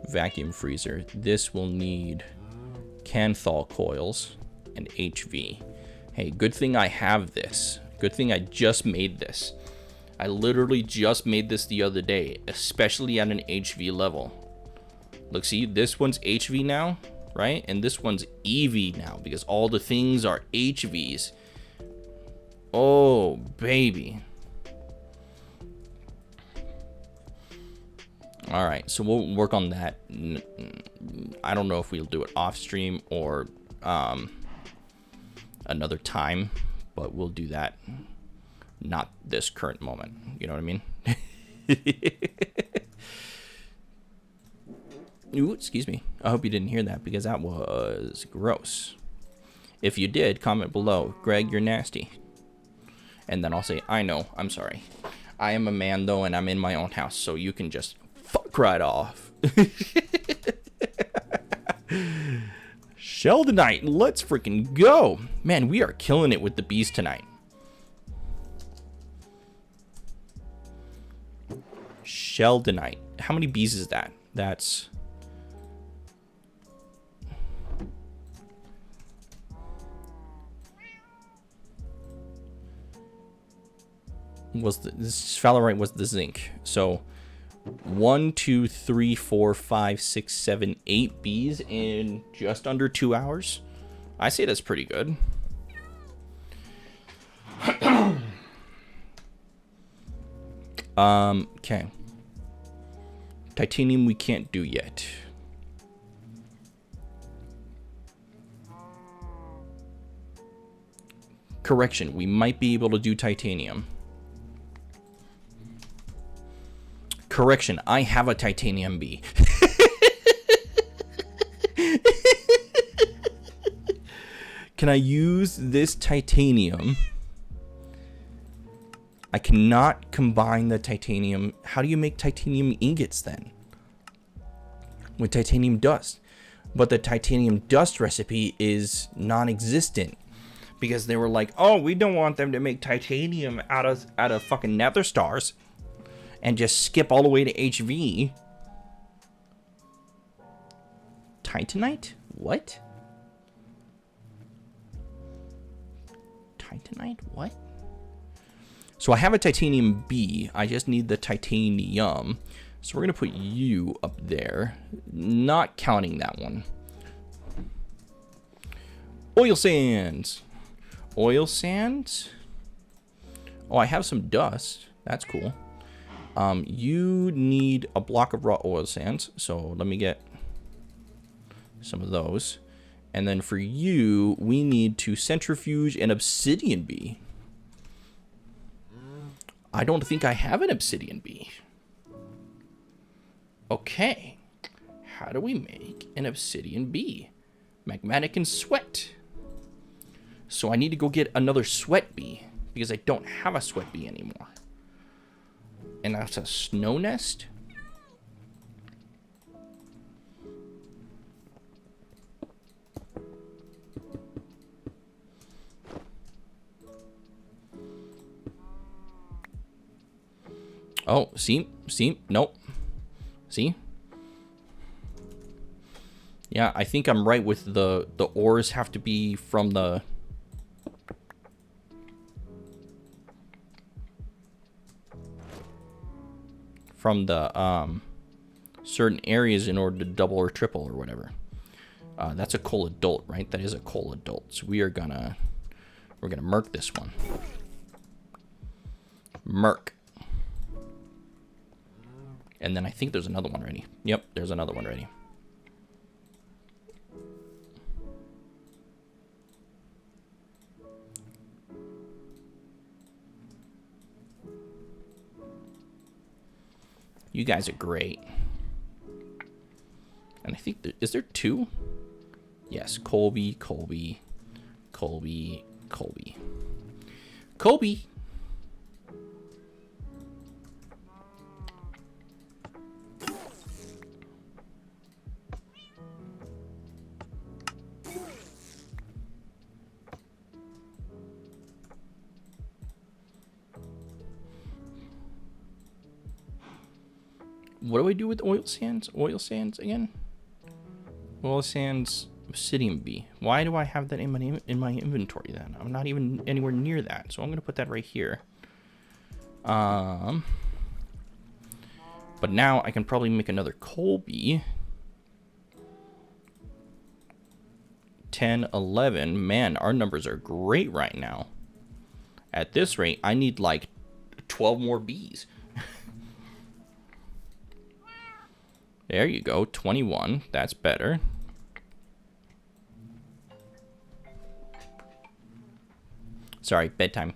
Vacuum freezer. This will need Canthal coils and HV. Hey, good thing I have this. Good thing I just made this. I literally just made this the other day, especially at an HV level. Look, see, this one's HV now, right? And this one's EV now because all the things are HVs. Oh, baby. All right, so we'll work on that. I don't know if we'll do it off stream or another time, but we'll do that. Not this current moment. You know what I mean? Ooh, excuse me. I hope you didn't hear that because that was gross. If you did, comment below. Greg, you're nasty. And then I'll say, I know, I'm sorry. I am a man though, and I'm in my own house, so you can just fuck right off. Sheldonite, let's freaking go. Man, we are killing it with the bees tonight. Sheldonite. How many bees is that? That's... this Sphalerite was the zinc. So 1, 2, 3, 4, 5, 6, 7, 8 bees in just under 2 hours. I say that's pretty good. Okay. Titanium we can't do yet. Correction, we might be able to do titanium. Correction, I have a titanium bee. Can I use this titanium? I cannot combine the titanium. How do you make titanium ingots then? With titanium dust. But the titanium dust recipe is non-existent. Because they were like, oh, we don't want them to make titanium out of fucking nether stars. And just skip all the way to HV. Titanite? What? Titanite? What? So I have a titanium B. I just need the titanium. So we're going to put you up there. Not counting that one. Oil sands. Oil sands? Oh, I have some dust. That's cool. You need a block of raw oil sands. So let me get some of those. And then for you, we need to centrifuge an obsidian bee. I don't think I have an obsidian bee. Okay. How do we make an obsidian bee? Magmatic and sweat. So I need to go get another sweat bee because I don't have a sweat bee anymore. And that's a snow nest. Oh, see, nope. See? Yeah, I think I'm right with the ores have to be from the... from the certain areas in order to double or triple or whatever. That's a coal adult, right? That is a coal adult. So we're gonna merc this one. Merc. And then I think there's another one ready. Yep, there's another one ready. You guys are great. And I think is there 2? Yes, Colby, Colby, Colby, Colby. Colby! What do I do with oil sands? Oil sands again? Oil sands, obsidian bee. Why do I have that in my inventory then? I'm not even anywhere near that, so I'm gonna put that right here. But now I can probably make another Colby. 10, 11. Man, our numbers are great right now. At this rate, I need like 12 more bees. There you go, 21. That's better. Sorry, bedtime.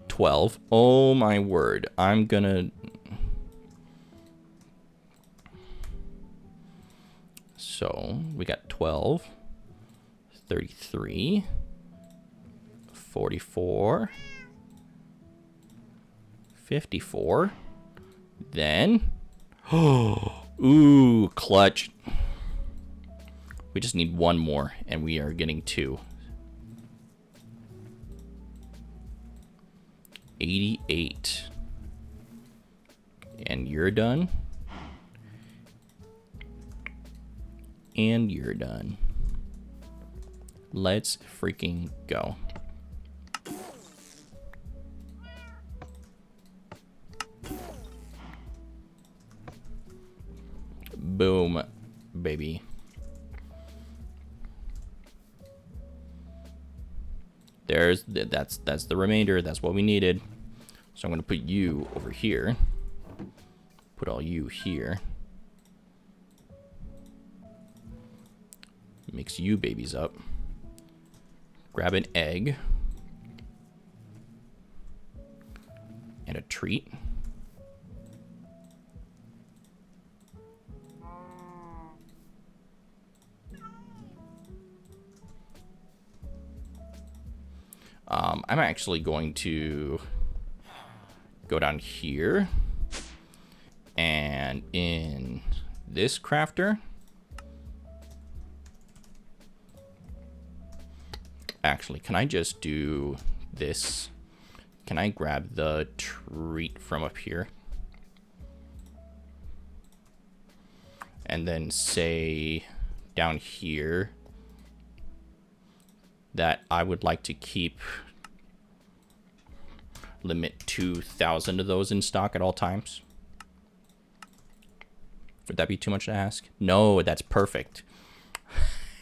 12. Oh my word. I'm gonna... So, we got 12, 33, 44... 54. Then, ooh, clutch. We just need one more, and we are getting 2. 88. And you're done. And you're done. Let's freaking go. Boom, baby. That's the remainder. That's what we needed. So I'm going to put you over here. Put all you here. Mix you babies up. Grab an egg. And a treat. I'm actually going to go down here, and in this crafter, actually, can I just do this? Can I grab the treat from up here? And then say down here that I would like to keep limit 2,000 of those in stock at all times. Would that be too much to ask? No, that's perfect.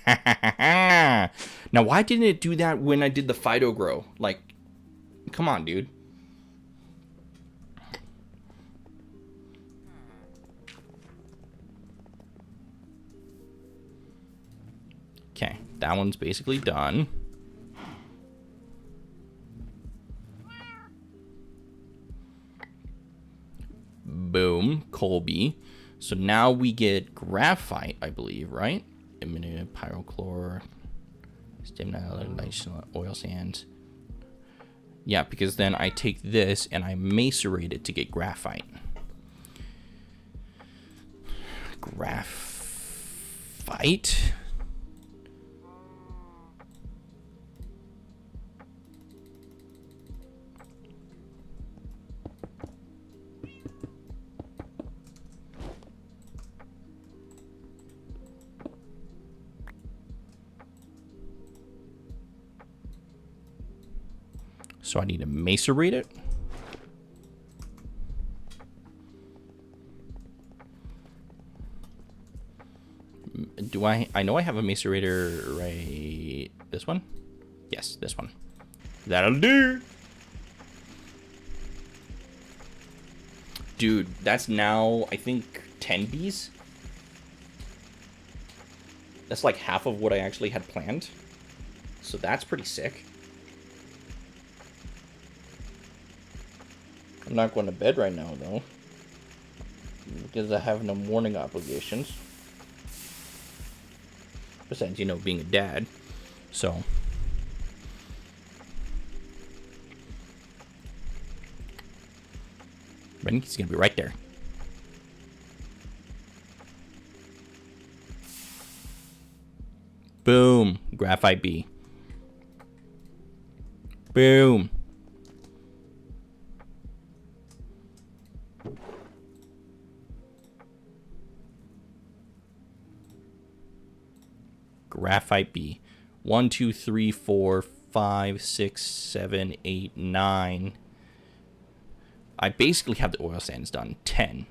Now, why didn't it do that when I did the Fido grow? Like, come on, dude. Okay, that one's basically done. Boom, Colby. So now we get graphite, I believe, right? Pyrochlor, stimuli, oil sands. Yeah, because then I take this and I macerate it to get graphite. Graphite? So I need to macerate it. Do I know I have a macerator, right? This one? Yes, this one. That'll do. Dude, that's now, I think, 10 bees. That's like half of what I actually had planned. So that's pretty sick. I'm not going to bed right now, though. Because I have no morning obligations. Besides, you know, being a dad. So. Ready? He's going to be right there. Boom. Graphite bee. Boom. Graphite bee. 1, 2, 3, 4, 5, 6, 7, 8, 9. I basically have the oil sands done. 10.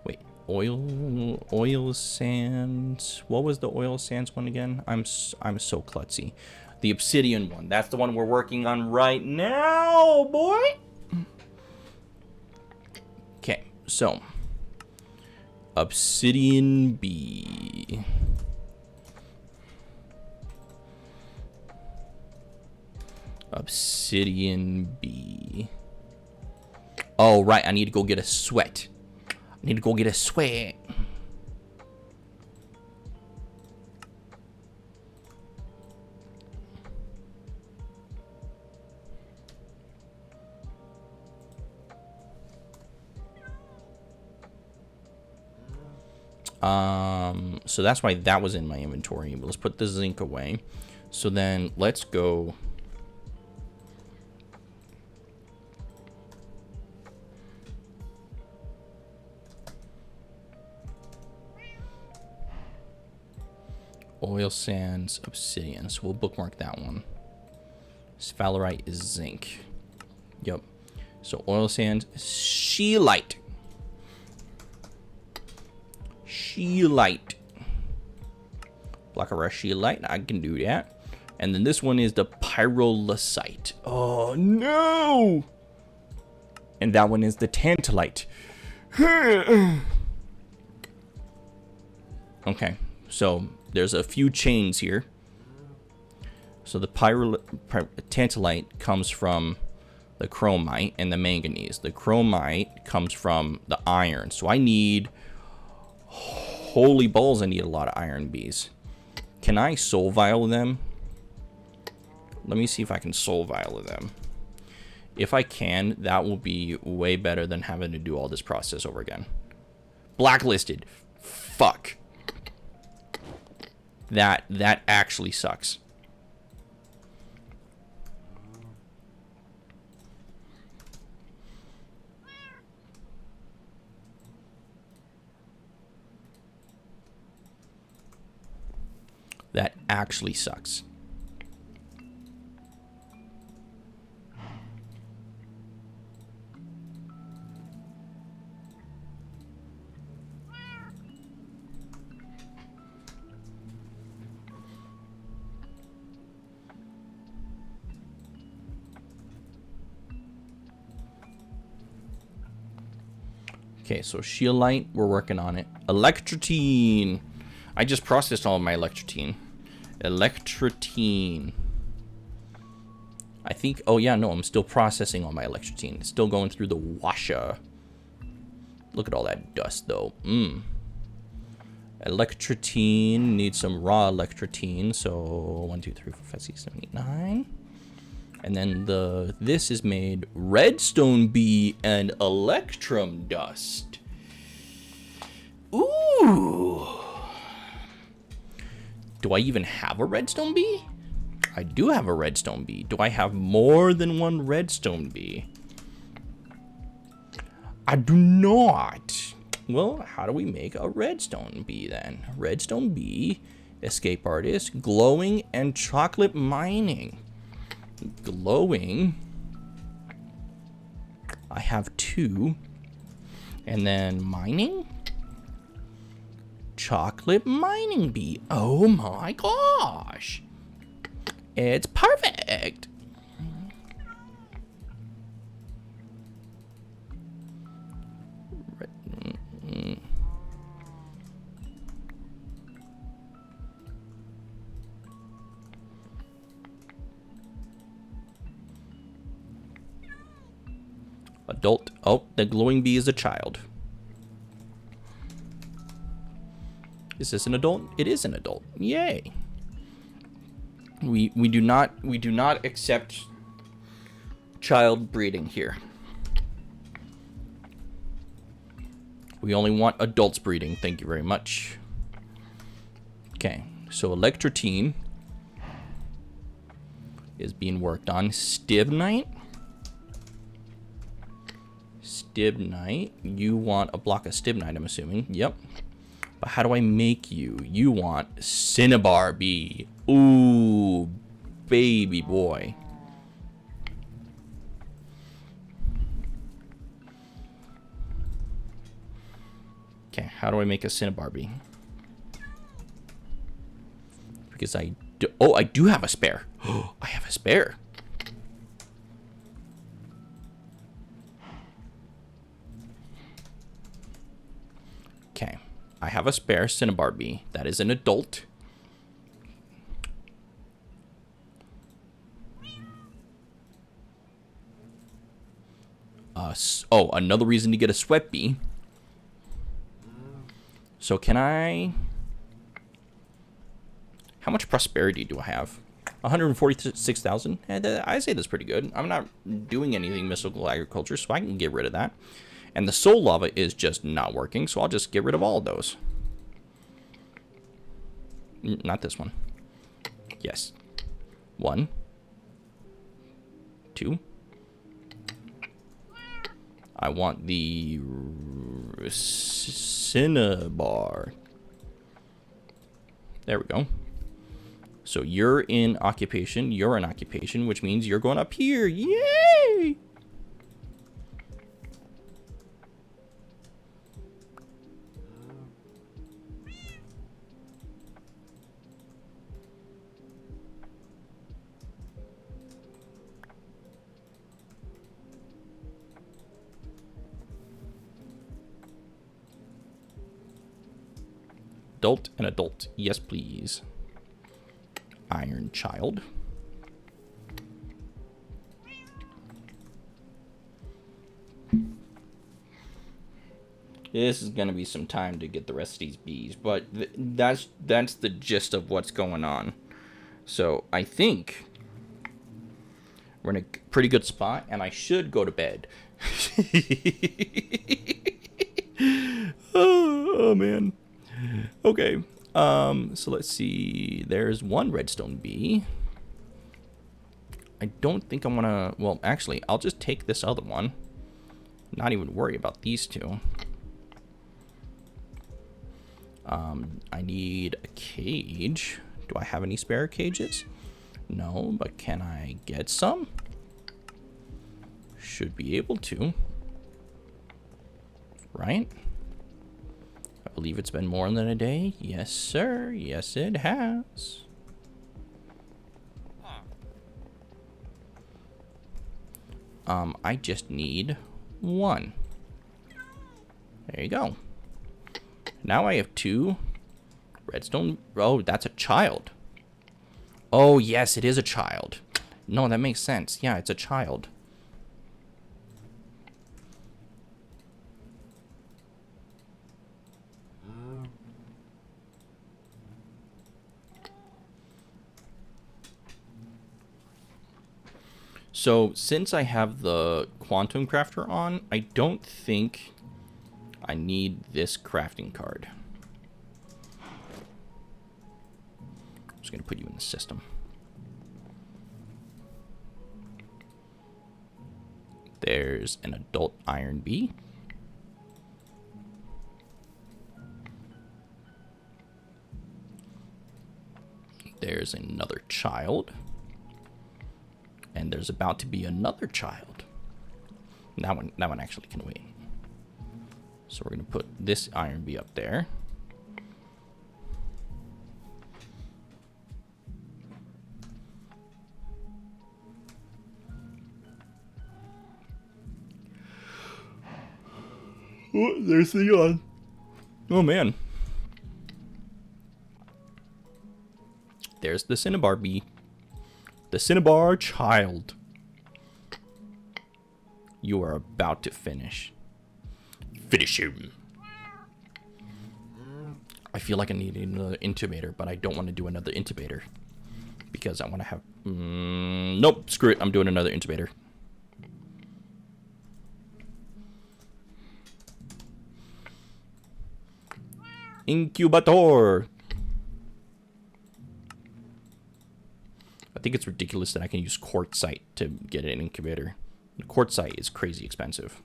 Wait, oil sands. What was the oil sands one again? I'm so klutzy. The obsidian one. That's the one we're working on right now, boy. Okay, so obsidian bee. Obsidian bee. Oh, right. I need to go get a sweat. I need to go get a sweat. So that's why that was in my inventory. But let's put the zinc away. So then let's go. Oil sands, obsidian. So we'll bookmark that one. Sphalerite is zinc. Yep. So oil sands, scheelite. Scheelite. Block of our scheelite. I can do that. And then this one is the pyrolusite. Oh no! And that one is the tantalite. Okay, so there's a few chains here. So the tantalite comes from the chromite and the manganese. The chromite comes from the iron. So I need, holy balls, I need a lot of iron bees. Can I soul vial them? Let me see if I can soul vial them. If I can, that will be way better than having to do all this process over again. Blacklisted. Fuck. That actually sucks. That actually sucks. Okay, so scheelite, we're working on it. Electrotine. I just processed all of my electrotine. Electrotine. I think, oh yeah, no, I'm still processing all my electrotine. It's still going through the washer. Look at all that dust, though. Electrotine. Need some raw electrotine. So 1, 2, 3, 4, 5, 6, 7, 8, 9. And then this is made redstone bee and electrum dust. Ooh. Do I even have a redstone bee? I do have a redstone bee. Do I have more than one redstone bee? I do not. Well, how do we make a redstone bee then? Redstone bee Escape artist, glowing, and chocolate mining. Glowing. I have 2. And then mining. Chocolate mining bee. Oh my gosh. It's perfect. Adult. Oh, the glowing bee is a child. Is this an adult? It is an adult. Yay. We do not accept child breeding here. We only want adults breeding. Thank you very much. Okay, so Electrotine is being worked on. Stibnite. Stibnite. You want a block of Stibnite, I'm assuming. Yep. But how do I make you? You want Cinnabar Bee. Ooh, baby boy. Okay, how do I make a Cinnabar Bee? Because I do, oh, I do have a spare. Oh, I have a spare. Okay, I have a spare Cinnabar Bee. That is an adult. Oh, another reason to get a sweat bee. So can I... How much prosperity do I have? 146,000? I say that's pretty good. I'm not doing anything mystical agriculture, so I can get rid of that. And the soul lava is just not working, so I'll just get rid of all of those. Not this one. Yes. 1. 2. I want the Cinnabar. There we go. So you're in occupation, you're in occupation, which means you're going up here. Yay! Adult and adult. Yes, please. Iron Child. This is going to be some time to get the rest of these bees, but that's the gist of what's going on. So I think we're in a pretty good spot, and I should go to bed. Oh man. Okay. So let's see. There's one redstone bee. I don't think I want to... Well, actually, I'll just take this other one. Not even worry about these two. I need a cage. Do I have any spare cages? No, but can I get some? Should be able to. Right? I believe it's been more than a day. Yes, sir. Yes, it has. I just need 1. There you go. Now I have 2 redstone. Oh, that's a child. Oh, yes, it is a child. No, that makes sense. Yeah, it's a child. So, since I have the quantum crafter on, I don't think I need this crafting card. I'm just going to put you in the system. There's an adult iron bee. There's another child. And there's about to be another child. That one actually can wait. So we're going to put this iron bee up there. Oh, there's the yawn. Oh, man. There's the cinnabar bee. The cinnabar child. You are about to finish. Finish him. I feel like I need another intubator, but I don't want to do another intubator. Because I want to have... nope, screw it. I'm doing another intubator. Incubator. I think it's ridiculous that I can use quartzite to get an incubator. The quartzite is crazy expensive.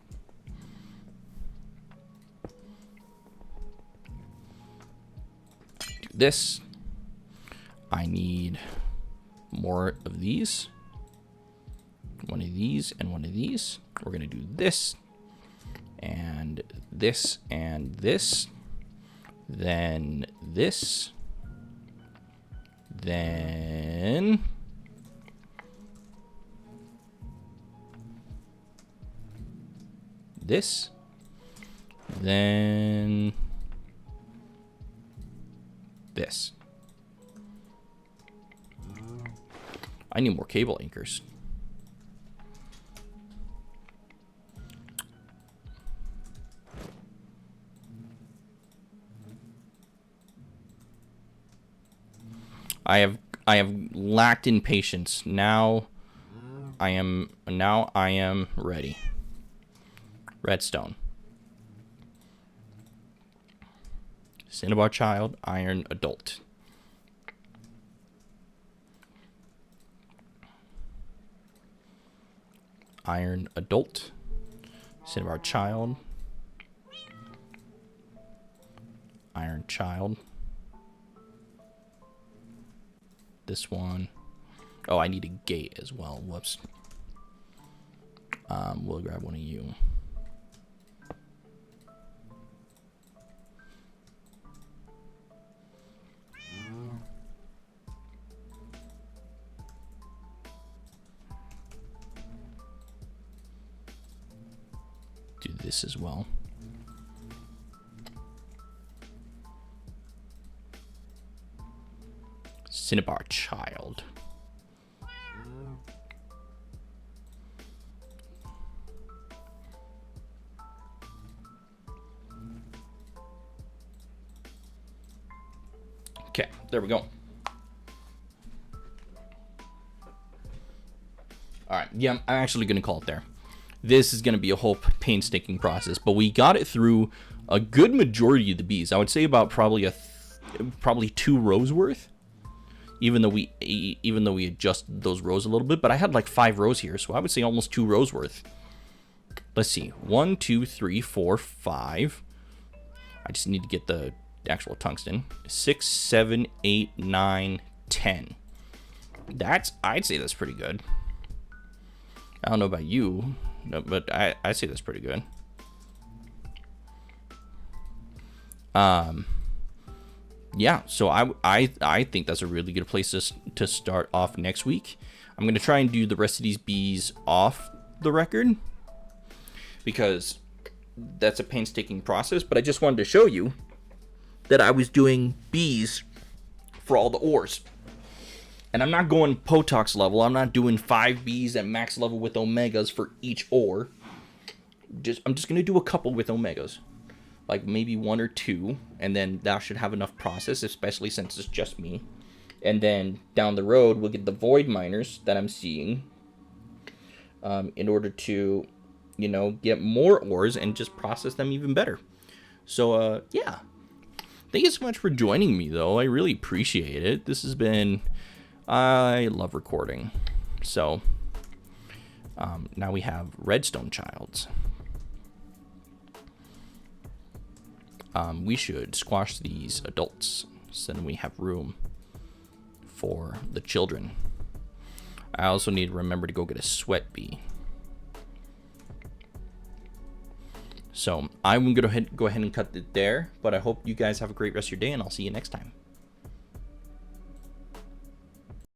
Do this. I need more of these. One of these and one of these. We're going to do this. And this and this. Then this. Then... this. Then... this. I need more cable anchors. I have lacked in patience. Now I am ready. Redstone. Cinnabar child, iron adult. Iron adult. Cinnabar child. Iron child. This one. Oh, I need a gate as well. Whoops. We'll grab one of you. Do this as well. Cinnabar child. Okay, there we go. All right, yeah, I'm actually going to call it there. This is going to be a whole painstaking process, but we got it through a good majority of the bees. I would say about probably probably 2 rows worth. Even though we adjust those rows a little bit, but I had like 5 rows here, so I would say almost 2 rows worth. Let's see, 1, 2, 3, 4, 5. I just need to get the actual tungsten. 6, 7, 8, 9, 10. I'd say that's pretty good. I don't know about you, but I say that's pretty good. Yeah, so I think that's a really good place to start off next week. I'm going to try and do the rest of these bees off the record because that's a painstaking process, but I just wanted to show you that I was doing bees for all the ores. And I'm not going Potox level. I'm not doing 5 bees at max level with omegas for each ore. I'm just going to do a couple with omegas. Like maybe 1 or 2, and then that should have enough process, especially since it's just me. And then down the road, we'll get the void miners that I'm seeing in order to, you know, get more ores and just process them even better. So, yeah. Thank you so much for joining me, though. I really appreciate it. This has been... I love recording. So, now we have redstone childs. We should squash these adults so then we have room for the children. I also need to remember to go get a sweat bee. So I'm going to go ahead and cut it there, but I hope you guys have a great rest of your day, and I'll see you next time.